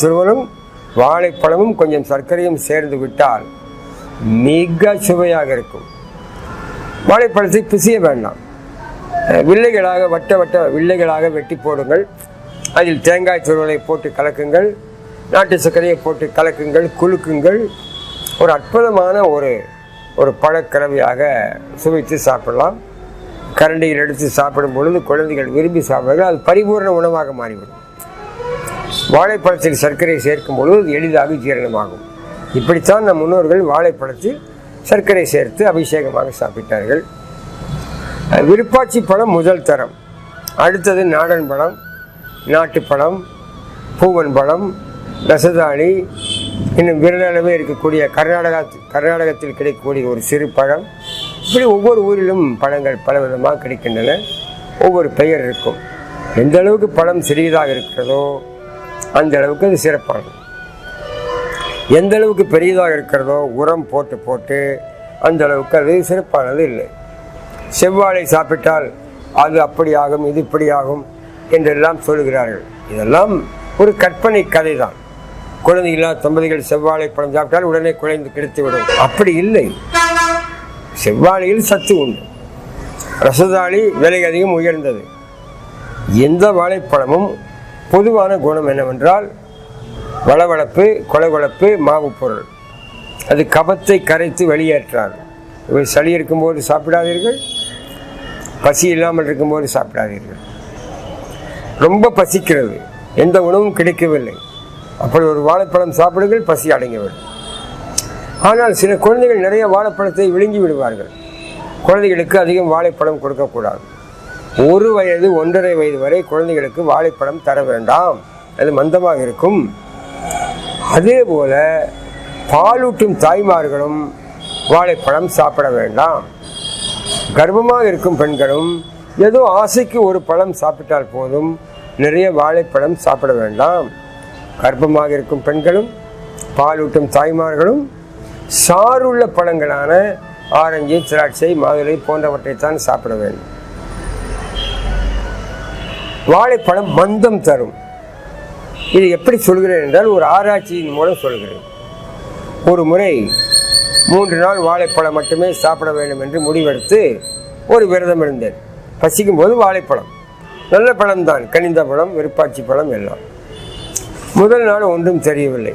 துருவலும் வாழைப்பழமும் கொஞ்சம் சர்க்கரையும் சேர்ந்து விட்டால் மிக சுவையாக இருக்கும். வாழைப்பழத்தை பிசைய வேண்டாம், வில்லைகளாக வட்ட வட்ட வில்லைகளாக வெட்டி போடுங்கள். அதில் தேங்காய் துருவலை போட்டு கலக்குங்கள், நாட்டு சர்க்கரையை போட்டு கலக்குங்கள், குலுக்குங்கள். ஒரு அற்புதமான ஒரு பழக்கலவையாக சுவைத்து சாப்பிடலாம். கரண்டியில் எடுத்து சாப்பிடும் பொழுது குழந்தைகள் விரும்பி சாப்பிடுவார்கள். அது பரிபூர்ண உணவாக மாறிவிடும். வாழைப்பழத்தில் சர்க்கரை சேர்க்கும் பொழுது எளிதாக ஜீரணமாகும். இப்படித்தான் நம் முன்னோர்கள் வாழைப்பழத்தில் சர்க்கரை சேர்த்து அபிஷேகமாக சாப்பிட்டார்கள். விருப்பாட்சி பழம் முதல் தரம். அடுத்தது நாடன் பழம், நாட்டுப்பழம், பூவன் பழம், ரசதாளி, இன்னும் விரலளவே இருக்கக்கூடிய கர்நாடகத்தில் கிடைக்கக்கூடிய ஒரு சிறு பழம். இப்படி ஒவ்வொரு ஊரிலும் பழங்கள் பலவிதமாக கிடைக்கின்றன. ஒவ்வொரு பெயர் இருக்கும். எந்த அளவுக்கு பழம் சிறியதாக இருக்கிறதோ அந்த அளவுக்கு அது சிறப்பானது. எந்த அளவுக்கு பெரியதாக இருக்கிறதோ உரம் போட்டு போட்டு அந்த அளவுக்கு அது சிறப்பானது இல்லை. செவ்வாழை சாப்பிட்டால் அது அப்படியாகும், இது இப்படியாகும் என்றெல்லாம் சொல்லுகிறார்கள். இதெல்லாம் ஒரு கற்பனை கதை தான். குழந்தைகளா தம்பதிகள் செவ்வாழை பழம் சாப்பிட்டால் உடனே குழந்தை கிடைத்துவிடும். அப்படி இல்லை. செவ்வாழையில் சத்து உண்டு. ரசதாளி விலை அதிகம் உயர்ந்தது. எந்த வாழைப்பழமும் பொதுவான குணம் என்னவென்றால் வளவளப்பு, கொலகொலப்பு, மாவு பொருள். அது கபத்தை கரைத்து வெளியேற்றாது. சளி இருக்கும்போது சாப்பிடாதீர்கள், பசி இல்லாமல் இருக்கும்போது சாப்பிடாதீர்கள். ரொம்ப பசிக்கிறது, எந்த உணவும் கிடைக்கவில்லை, அப்படி ஒரு வாழைப்பழம் சாப்பிடுங்கள், பசி அடங்கிவிடும். ஆனால் சில குழந்தைகள் நிறைய வாழைப்பழத்தை விழுங்கி விடுவார்கள். குழந்தைகளுக்கு அதிகம் வாழைப்பழம் கொடுக்கக்கூடாது. 1 வயது 1.5 வயது வரை குழந்தைகளுக்கு வாழைப்பழம் தர வேண்டாம், அது மந்தமாக இருக்கும். அதே போல பாலூட்டும் தாய்மார்களும் வாழைப்பழம் சாப்பிட வேண்டாம். கர்ப்பமாக இருக்கும் பெண்களும் ஏதோ ஆசைக்கு ஒரு பழம் சாப்பிட்டால் போதும், நிறைய வாழைப்பழம் சாப்பிட வேண்டாம். கர்ப்பமாக இருக்கும் பெண்களும் பாலூட்டும் தாய்மார்களும் சாறுள்ள பழங்களான ஆரஞ்சு, திராட்சை, மாதுளை போன்றவற்றைத்தான் சாப்பிட வேண்டும். வாழைப்பழம் மந்தம் தரும். இது எப்படி சொல்கிறேன் என்றால் ஒரு ஆராய்ச்சியின் மூலம் சொல்கிறேன். ஒரு முறை 3 நாள் வாழைப்பழம் மட்டுமே சாப்பிட வேண்டும் என்று முடிவெடுத்து ஒரு விரதம் இருந்தேன். பசிக்கும் போது வாழைப்பழம், நல்ல பழம்தான், கனிந்த பழம், விருப்பாச்சி பழம் எல்லாம். முதல் நாள் ஒன்றும் தெரியவில்லை.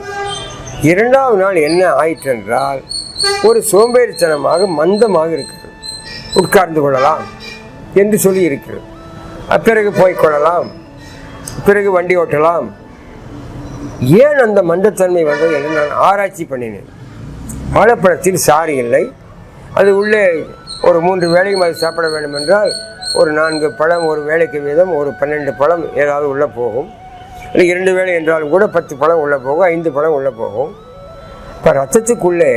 2வது நாள் என்ன ஆயிற்று என்றால் ஒரு சோம்பேறித்தனமாக மந்தமாக இருக்கிறது. உட்கார்ந்து கொள்ளலாம் என்று சொல்லி இருக்கிறது. பிறகு போய்கொள்ளலாம், பிறகு வண்டி ஓட்டலாம். ஏன் அந்த மந்தத்தன்மை வந்தது என்று நான் ஆராய்ச்சி பண்ணினேன். வாழைப்பழத்தில் சாறு இல்லை. அது உள்ளே ஒரு 3 வேளையும் அது சாப்பிட வேண்டும் என்றால் ஒரு 4 பழம் ஒரு வேளைக்கு வீதம், ஒரு 12 பழம் ஏதாவது உள்ளே போகும். இல்லை 2 வேளை என்றாலும் கூட 10 பழம் உள்ளே போகும், 5 பழம் உள்ளே போகும். இப்போ ரத்தத்துக்குள்ளே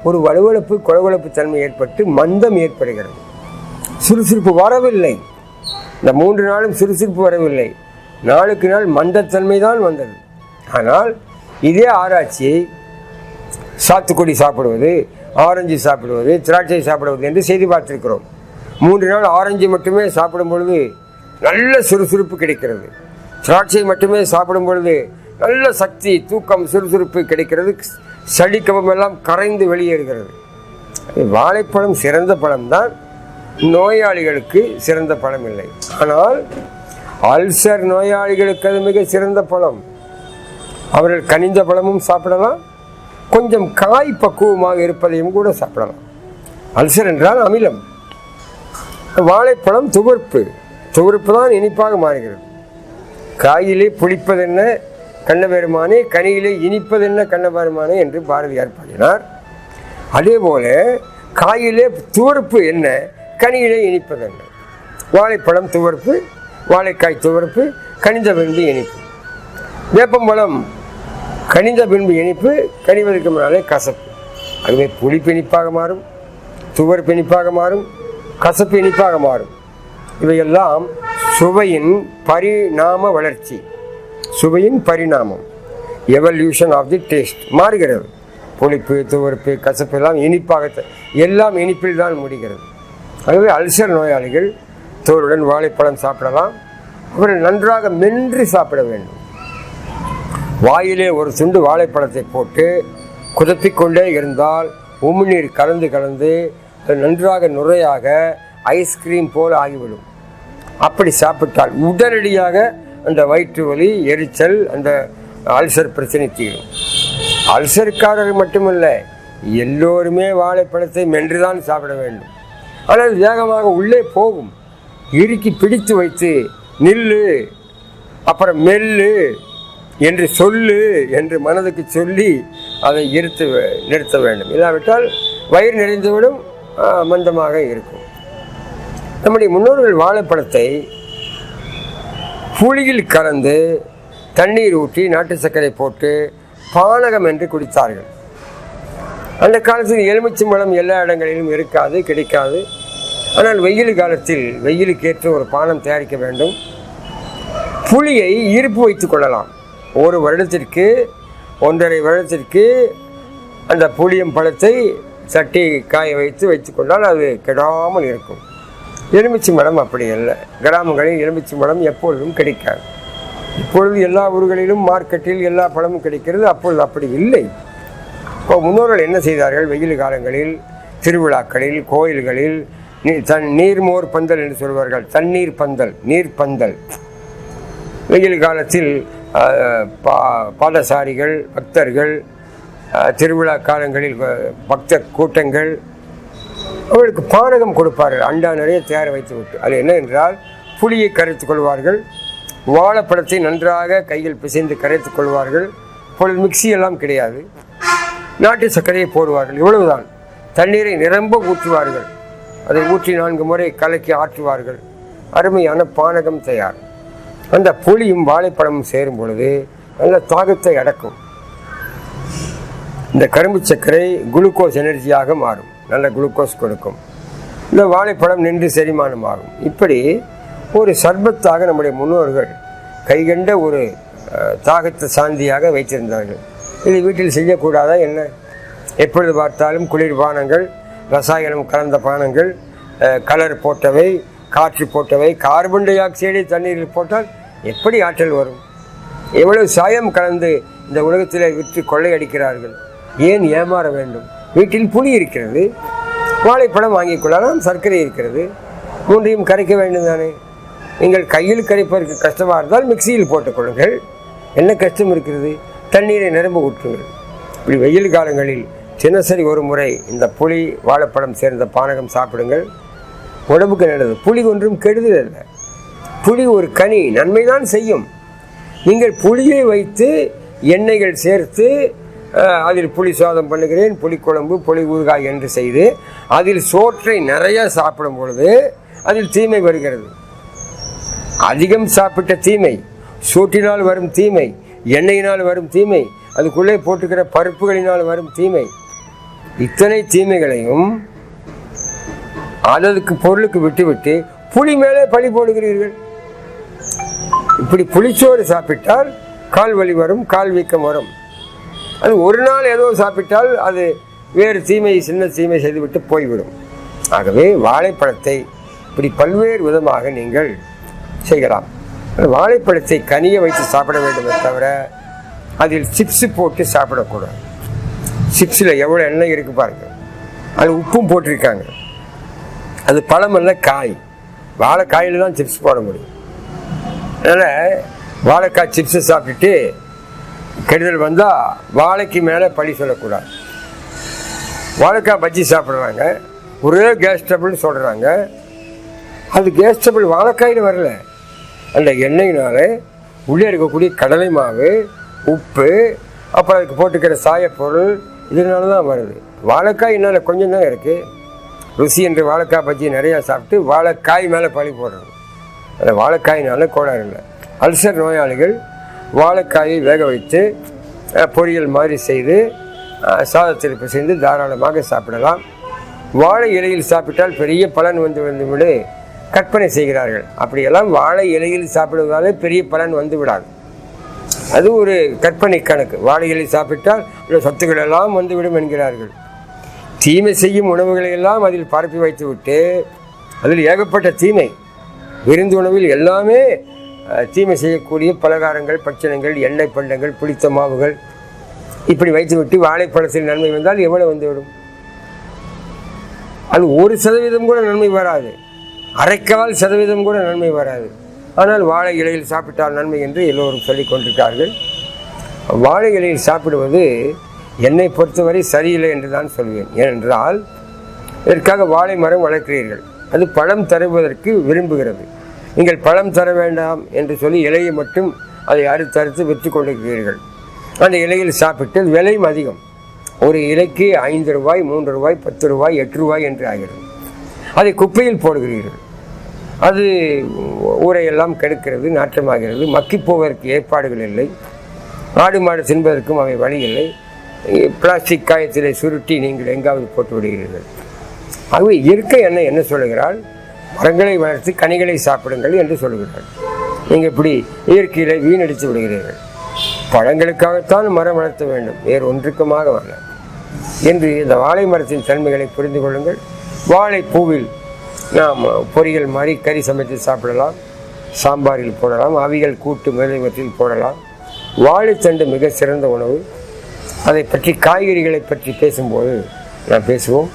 ஒரு வலுவழுப்பு கொலவழுப்பு தன்மை ஏற்பட்டு மந்தம் ஏற்படுகிறது. சுறுசுறுப்பு வரவில்லை. இந்த 3 நாளும் சுறுசுறுப்பு வரவில்லை. நாளுக்கு நாள் மந்தத்தன்மை தான் வந்தது. ஆனால் இதே ஆராய்ச்சியை சாத்துக்குடி சாப்பிடுவது, ஆரஞ்சு சாப்பிடுவது, திராட்சை சாப்பிடுவது என்று செய்து பார்த்திருக்கிறோம். 3 நாள் ஆரஞ்சு மட்டுமே சாப்பிடும் பொழுது நல்ல சுறுசுறுப்பு கிடைக்கிறது. திராட்சை மட்டுமே சாப்பிடும் பொழுது நல்ல சக்தி, தூக்கம், சுறுசுறுப்பு கிடைக்கிறது. சளிக்கவம் எல்லாம் கரைந்து வெளியேறுகிறது. வாழைப்பழம் சிறந்த பழம்தான், நோயாளிகளுக்கு சிறந்த பழம் இல்லை. ஆனால் அல்சர் நோயாளிகளுக்கு அது மிக சிறந்த பழம். அவர்கள் கனிந்த பழமும் சாப்பிடலாம், கொஞ்சம் காய் பக்குவமாக இருப்பதையும் கூட சாப்பிடலாம். அல்சர் என்றால் அமிலம். வாழைப்பழம் துவர்ப்பு, துவர்ப்பு தான் இனிப்பாக மாறுகிறது. காயிலே புளிப்பதென்ன கண்ணபெருமானே, கனியிலே இனிப்பதென்ன கண்ணபெருமானே என்று பாரதியார் பாடினார். அதே போல காயிலே துவர்ப்பு என்ன, கனியிலே இனிப்பதென்ன. வாழைப்பழம் துவர்ப்பு, வாழைக்காய் துவர்ப்பு, கனிந்த பின்பு இனிப்பு. வேப்பம்பழம் கனிந்த பின்பு இனிப்பு, கனிவதற்கு முன்னாலே கசப்பு. அதுவே புளிப்பு இனிப்பாக மாறும், துவர்ப்பு இனிப்பாக மாறும், கசப்பு இனிப்பாக மாறும். இவையெல்லாம் சுவையின் பரிணாம வளர்ச்சி, சுவையின் பரிணாமம், எவல்யூஷன் ஆஃப் தி டேஸ்ட் மாறுகிறது. புளிப்பு, துவர்ப்பு, கசப்பு எல்லாம் இனிப்பாக, எல்லாம் இனிப்பில் தான் முடிகிறது. ஆகவே அல்சர் நோயாளிகள் தோலுடன் வாழைப்பழம் சாப்பிடலாம். அவர்கள் நன்றாக மென்று சாப்பிட வேண்டும். வாயிலே ஒரு துண்டு வாழைப்பழத்தை போட்டு குதப்பிக்கொண்டே இருந்தால் உமிழ்நீர் கலந்து கலந்து அது நன்றாக நுரையாக ஐஸ்கிரீம் போல் ஆகிவிடும். அப்படி சாப்பிட்டால் உடனடியாக அந்த வயிற்று வலி, எரிச்சல், அந்த அல்சர் பிரச்சனை தீரும். அல்சருக்காரர்கள் மட்டுமல்ல, எல்லோருமே வாழைப்பழத்தை மென்றுதான் சாப்பிட வேண்டும். ஆனால் வேகமாக உள்ளே போகும். இறுக்கி பிடித்து வைத்து நில்லு, அப்புறம் மெல்லு என்று சொல்லு என்று மனதுக்கு சொல்லி அதை நிறுத்த வேண்டும். இல்லாவிட்டால் வயிறு நிறைந்துவிடும், மந்தமாக இருக்கும். நம்முடைய முன்னோர்கள் வாழைப்பழத்தை புளியில் கலந்து தண்ணீர் ஊற்றி நாட்டு சர்க்கரை போட்டு பானகம் என்று குடித்தார்கள். அந்த காலத்தில் எலுமிச்சம்பழம் எல்லா இடங்களிலும் இருக்காது, கிடைக்காது. ஆனால் வெயில் காலத்தில் வெயிலுக்கேற்ற ஒரு பானம் தயாரிக்க வேண்டும். புளியை இருப்பு வைத்துக் கொள்ளலாம். 1 வருடத்திற்கு 1.5 வருடத்திற்கு அந்த புளியம் பழத்தை சட்டி காய வைத்து கொண்டால் அது கெடாமல் இருக்கும். எலுமிச்சை மரம் அப்படி அல்ல. கிராமங்களில் எலுமிச்சை மரம் எப்பொழுதும் கிடைக்காது. இப்பொழுது எல்லா ஊர்களிலும் மார்க்கெட்டில் எல்லா பழமும் கிடைக்கிறது. அப்பொழுது அப்படி இல்லை. இப்போ முன்னோர்கள் என்ன செய்தார்கள்? வெயில் காலங்களில் திருவிழாக்களில், கோயில்களில் நீர்மோர் பந்தல் என்று சொல்வார்கள், தண்ணீர் பந்தல், நீர் பந்தல். வெயில் காலத்தில் பாதசாரிகள், பக்தர்கள், திருவிழா காலங்களில் பக்தர் கூட்டங்கள் அவர்களுக்கு பானகம் கொடுப்பார்கள். அண்டா நிறைய தயார வைத்து விட்டு அது என்ன என்றால் புளியை கரைத்துக் கொள்வார்கள், வாழைப்பழத்தை நன்றாக கையில் பிசைந்து கரைத்துக் கொள்வார்கள். இப்பொழுது மிக்சி எல்லாம் கிடையாது, நாட்டு சர்க்கரையை போடுவார்கள். இவ்வளவுதான். தண்ணீரை நிரம்ப ஊற்றுவார்கள், அதை ஊற்றி 4 முறை கலக்கி ஆற்றுவார்கள். அருமையான பானகம் தயார். அந்த புளியும் வாழைப்பழமும் சேரும் பொழுது நல்ல தாகத்தை அடக்கும். இந்த கரும்பு சர்க்கரை குளுக்கோஸ் எனர்ஜியாக மாறும், நல்ல குளுக்கோஸ் கொடுக்கும். இந்த வாழைப்பழம் நின்று செரிமானமாகும். இப்படி ஒரு சர்பத்தாக நம்முடைய முன்னோர்கள் கைகண்ட ஒரு தாகத்தை சாந்தியாக வைத்திருந்தார்கள். இது வீட்டில் செய்யக்கூடாதா என்ன? எப்பொழுது பார்த்தாலும் குளிர்பானங்கள், ரசாயனம் கலந்த பானங்கள், கலர் போட்டவை, காற்று போட்டவை, கார்பன் டை ஆக்சைடை தண்ணீரில் போட்டால் எப்படி ஆற்றல் வரும்? எவ்வளவு சாயம் கலந்து இந்த உலகத்தில் விற்று கொள்ளையடிக்கிறார்கள். ஏன் ஏமாற வேண்டும்? வீட்டில் புளி இருக்கிறது, வாழைப்பழம் வாங்கிக் கொள்ளலாம், சர்க்கரை இருக்கிறது, 3ஐயும் கரைக்க வேண்டும் தானே. நீங்கள் கையில் கரைப்பதற்கு கஷ்டமாக இருந்தால் மிக்சியில் போட்டுக்கொள்ளுங்கள். என்ன கஷ்டம் இருக்கிறது? தண்ணீரை நிரம்ப ஊற்றுங்கள். இப்படி வெயில் காலங்களில் தினசரி ஒரு முறை இந்த புளி வாழைப்பழம் சேர்ந்த பானகம் சாப்பிடுங்கள். உடம்புக்கு நல்லது. புளி ஒன்றும் கெடுதல் அல்ல. புளி ஒரு கனி, நன்மைதான் செய்யும். நீங்கள் புளியை வைத்து எண்ணெய்கள் சேர்த்து அதில் புளி சாதம் பண்ணுகிறேன், புளிக்குழம்பு, புளி ஊறுகாய் என்று செய்து அதில் சோற்றை நிறைய சாப்பிடும் பொழுது அதில் தீமை வருகிறது. அதிகம் சாப்பிட்ட தீமை, சோற்றினால் வரும் தீமை, எண்ணெயினால் வரும் தீமை, அதுக்குள்ளே போட்டுக்கிற பருப்புகளினால் வரும் தீமை, இத்தனை தீமைகளையும் அதற்கு பொருளுக்கு விட்டுவிட்டு புளி மேலே பழி போடுகிறீர்கள். இப்படி புளிச்சோறு சாப்பிட்டால் கால் வலி வரும், கால் வீக்கம் வரும். அது ஒரு நாள் ஏதோ சாப்பிட்டால் அது வேறு தீமை, சின்ன தீமை செய்துவிட்டு போய்விடும். ஆகவே வாழைப்பழத்தை இப்படி பல்வேறு விதமாக நீங்கள் செய்யலாம். வாழைப்பழத்தை கனிய வைத்து சாப்பிட வேண்டுமே தவிர அதில் சிப்ஸு போட்டு சாப்பிடக்கூடாது. சிப்ஸில் எவ்வளோ எண்ணெய் இருக்குது பாருங்க, அது உப்பும் போட்டிருக்காங்க. அது பழமல்ல, காய். வாழைக்காயில் தான் சிப்ஸ் போட முடியும். அதனால் வாழைக்காய் சிப்ஸை சாப்பிட்டுட்டு கெடுதல் வந்தால் வாழைக்கு மேலே பழி சொல்லக்கூடாது. வாழைக்காய் பஜ்ஜி சாப்பிட்றாங்க, ஒரே கேஸ் ட்ரபிள்னு சொல்கிறாங்க. அது கேஸ் ட்ரபிள் வாழைக்காயில் வரல, அந்த எண்ணெயினால் உள்ளே இருக்கக்கூடிய கடலை மாவு, உப்பு, அப்புறம் அதுக்கு போட்டுக்கிற சாயப்பொருள், இதனால தான் வருது. வாழைக்காய் என்னால் கொஞ்சம் தான் இருக்குது. ருசி என்று வாழைக்காய் பஜ்ஜி நிறையா சாப்பிட்டு வாழைக்காய் மேலே பழி போடுறது. அந்த வாழைக்காயினால கோளாறு இல்லை. அல்சர் நோயாளிகள் வாழைக்காயை வேக வைத்து பொரியல் மாதிரி செய்து சாதத்தில் பிசைந்து தாராளமாக சாப்பிடலாம். வாழை இலையில் சாப்பிட்டால் பெரிய பலன் வந்துவிடு கற்பனை செய்கிறார்கள். அப்படியெல்லாம் வாழை இலையில் சாப்பிடுவதாலே பெரிய பலன் வந்து விடாது. அது ஒரு கற்பனை கணக்கு. வாழை இலை சாப்பிட்டால் சத்துக்கள் எல்லாம் வந்துவிடும் என்கிறார்கள். தீமை செய்யும் உணவுகளை எல்லாம் அதில் பரப்பி வைத்து விட்டு அதில் ஏகப்பட்ட தீமை. விருந்து உணவில் எல்லாமே தீமை செய்யக்கூடிய பலகாரங்கள், பட்சணங்கள், எண்ணெய் பண்டங்கள், புளித்த மாவுகள் இப்படி வைத்துவிட்டு வாழைப்பழத்தில் நன்மை வந்தால் எவ்வளவு வந்துவிடும்? அது 1% கூட நன்மை வராது, 0.25% கூட நன்மை வராது. ஆனால் வாழை இலையில் சாப்பிட்டால் நன்மை என்று எல்லோரும் சொல்லிக் கொண்டிருக்கார்கள். வாழை இலையில் சாப்பிடுவது என்னை பொறுத்தவரை சரியில்லை என்று தான் சொல்வேன். ஏனென்றால் இதற்காக வாழை மரம் வளர்க்கிறீர்கள், அது பழம் தருவதற்கு விரும்புகிறது. நீங்கள் பழம் தர வேண்டாம் என்று சொல்லி இலையை மட்டும் அதை அறுத்தறுத்து விற்று கொண்டிருக்கிறீர்கள். அந்த இலையில் சாப்பிட்டு விலையும் அதிகம். ஒரு இலைக்கு 5 ரூபாய், 3 ரூபாய், 10 ரூபாய், 8 ரூபாய் என்று ஆகிறது. அதை குப்பையில் போடுகிறீர்கள். அது ஊரையெல்லாம் கெடுக்கிறது, நாற்றமாகிறது. மக்கி போவதற்கு ஏற்பாடுகள் இல்லை. ஆடு மாடு தின்பதற்கும் அவை வழி இல்லை. பிளாஸ்டிக் காயத்திலே சுருட்டி நீங்கள் எங்காவது போட்டு விடுகிறீர்கள். ஆகவே இயற்கை என்ன சொல்லுகிறாள்? மரங்களை வளர்த்து கனிகளை சாப்பிடுங்கள் என்று சொல்லுகிறாள். நீங்கள் இப்படி இயற்கையிலே வீணடித்து விடுகிறீர்கள். பழங்களுக்காகத்தான் மரம் வளர்த்த வேண்டும், வேறு ஒன்றுக்குமாக வரல என்று இந்த வாழை மரத்தின் தன்மைகளை புரிந்து கொள்ளுங்கள். வாழைப்பூவில் நாம் பொரியல் மாதிரி கறி சமைத்து சாப்பிடலாம், சாம்பாரில் போடலாம், அவியல் கூட்டு முதலியவற்றில் போடலாம். வாழைத்தண்டு மிக சிறந்த உணவு. அதை பற்றி காய்கறிகளை பற்றி பேசும்போது நாம் பேசுவோம்.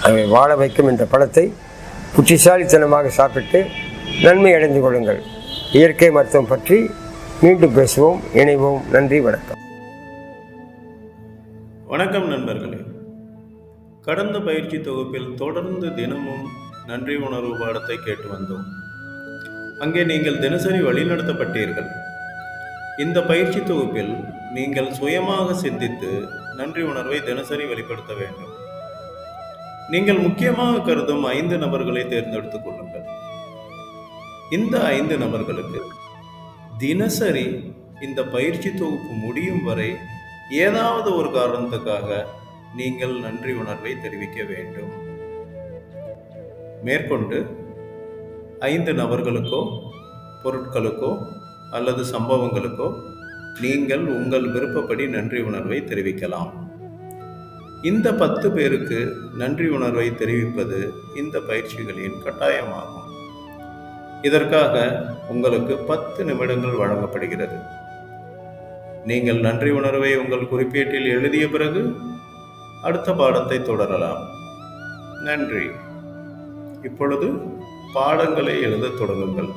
அதை வாழ வைக்கும் இந்த பழத்தை புத்திசாலித்தனமாக சாப்பிட்டு நன்மை அடைந்து கொள்ளுங்கள். இயற்கை மருத்துவம் பற்றி மீண்டும் பேசுவோம், இணைவோம். நன்றி, வணக்கம். வணக்கம் நண்பர்களே. கடந்த பயிற்சி தொகுப்பில் தொடர்ந்து தினமும் நன்றி உணர்வு பாடத்தை கேட்டு வந்தோம். அங்கே நீங்கள் தினசரி வழிநடத்தப்பட்டீர்கள். இந்த பயிற்சி தொகுப்பில் நீங்கள் சுயமாக சிந்தித்து நன்றி உணர்வை தினசரி வெளிப்படுத்த வேண்டும். நீங்கள் முக்கியமாக கருதும் 5 நபர்களை தேர்ந்தெடுத்துக் கொள்ளுங்கள். இந்த 5 நபர்களுக்கு தினசரி இந்த பயிற்சி தொகுப்பு முடியும் வரை ஏதாவது ஒரு காரணத்துக்காக நீங்கள் நன்றி உணர்வை தெரிவிக்க வேண்டும். மேற்கொண்டு 5 நபர்களுக்கோ பொருட்களுக்கோ அல்லது சம்பவங்களுக்கோ நீங்கள் உங்கள் விருப்பப்படி நன்றி உணர்வை தெரிவிக்கலாம். இந்த 10 பேருக்கு நன்றி உணர்வை தெரிவிப்பது இந்த பயிற்சிகளின் கட்டாயமாகும். இதற்காக உங்களுக்கு 10 நிமிடங்கள் வழங்கப்படுகிறது. நீங்கள் நன்றி உணர்வை உங்கள் குறிப்பேட்டில் எழுதிய பிறகு அடுத்த பாடத்தை தொடரலாம். நன்றி. இப்பொழுது பாடங்களை எழுதத் தொடங்குங்கள்.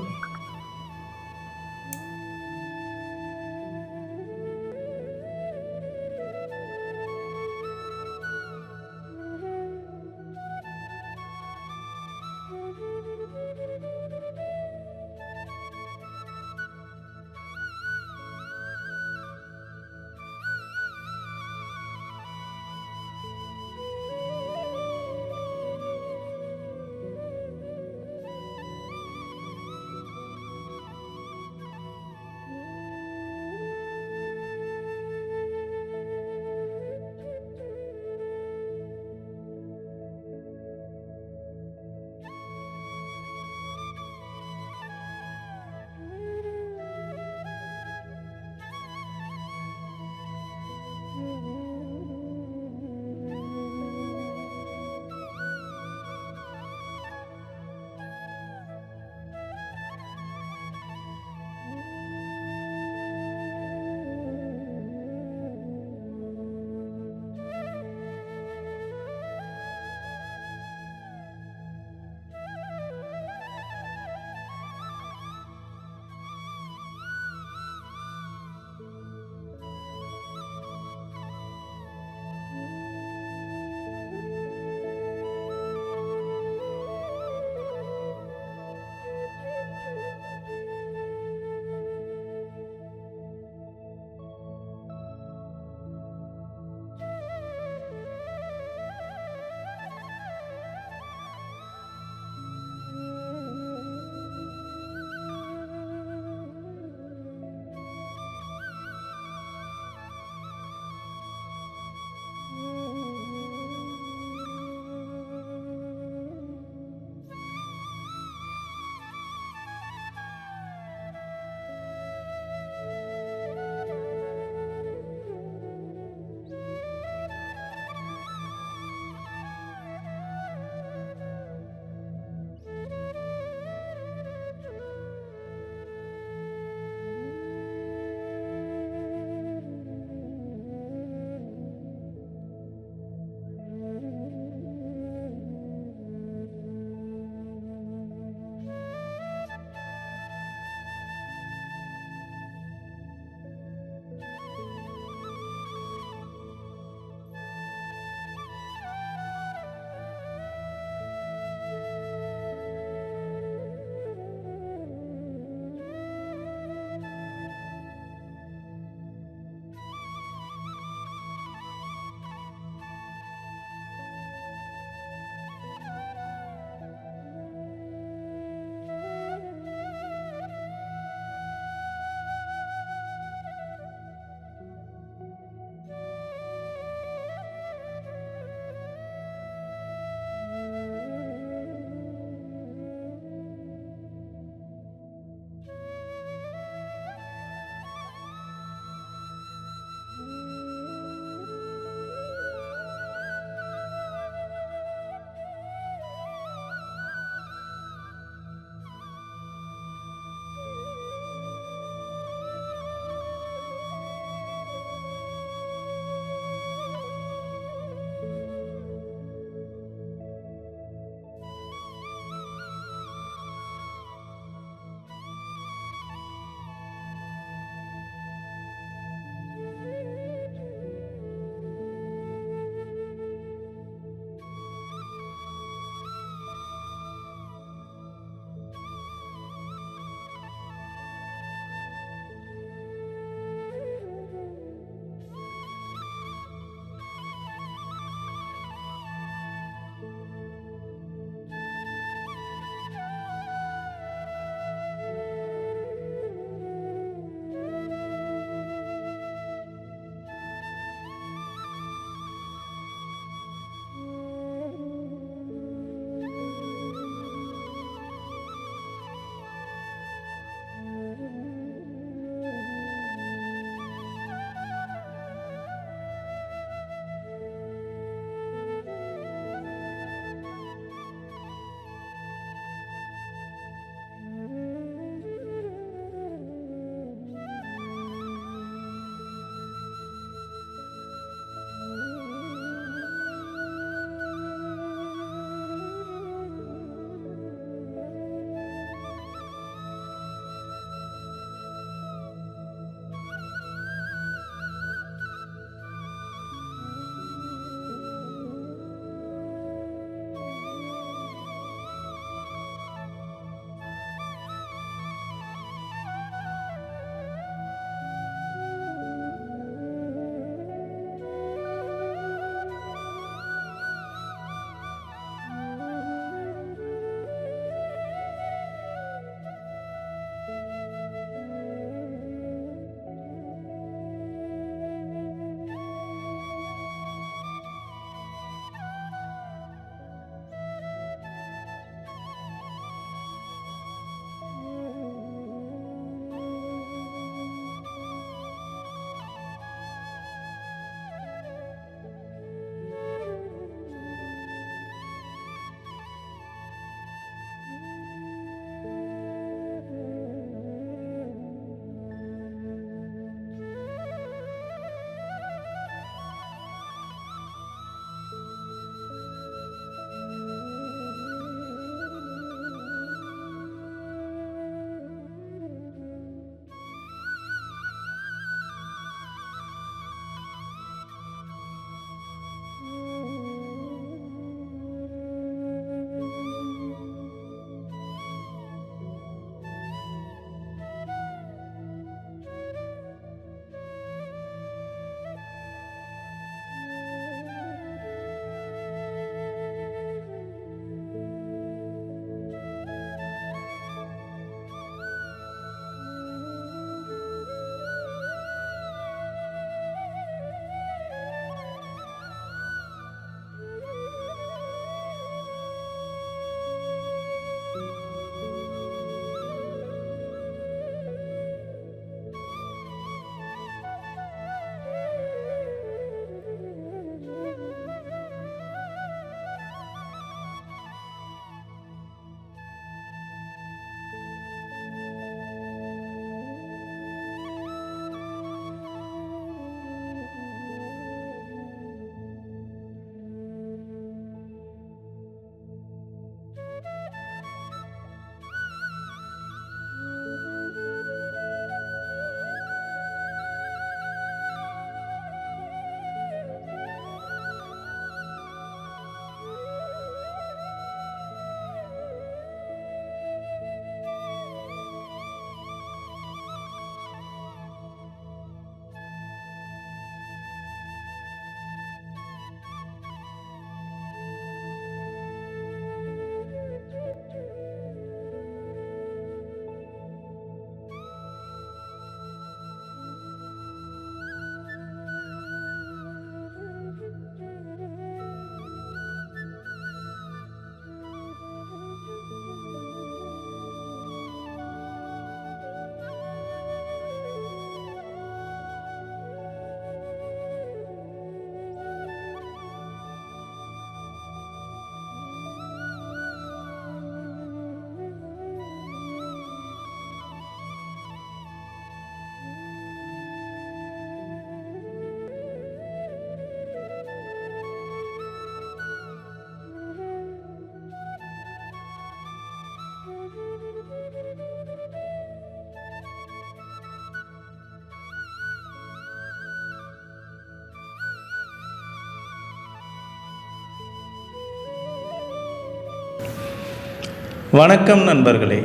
வணக்கம் நண்பர்களே,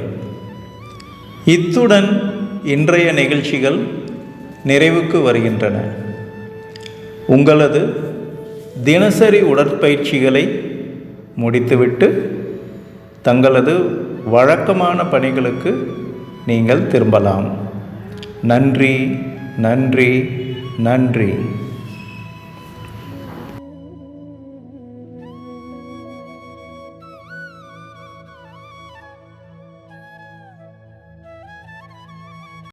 இத்துடன் இன்றைய நிகழ்ச்சிகள் நிறைவுக்கு வருகின்றன. உங்களது தினசரி உடற்பயிற்சிகளை முடித்துவிட்டு தங்களது வழக்கமான பணிகளுக்கு நீங்கள் திரும்பலாம். நன்றி, நன்றி, நன்றி.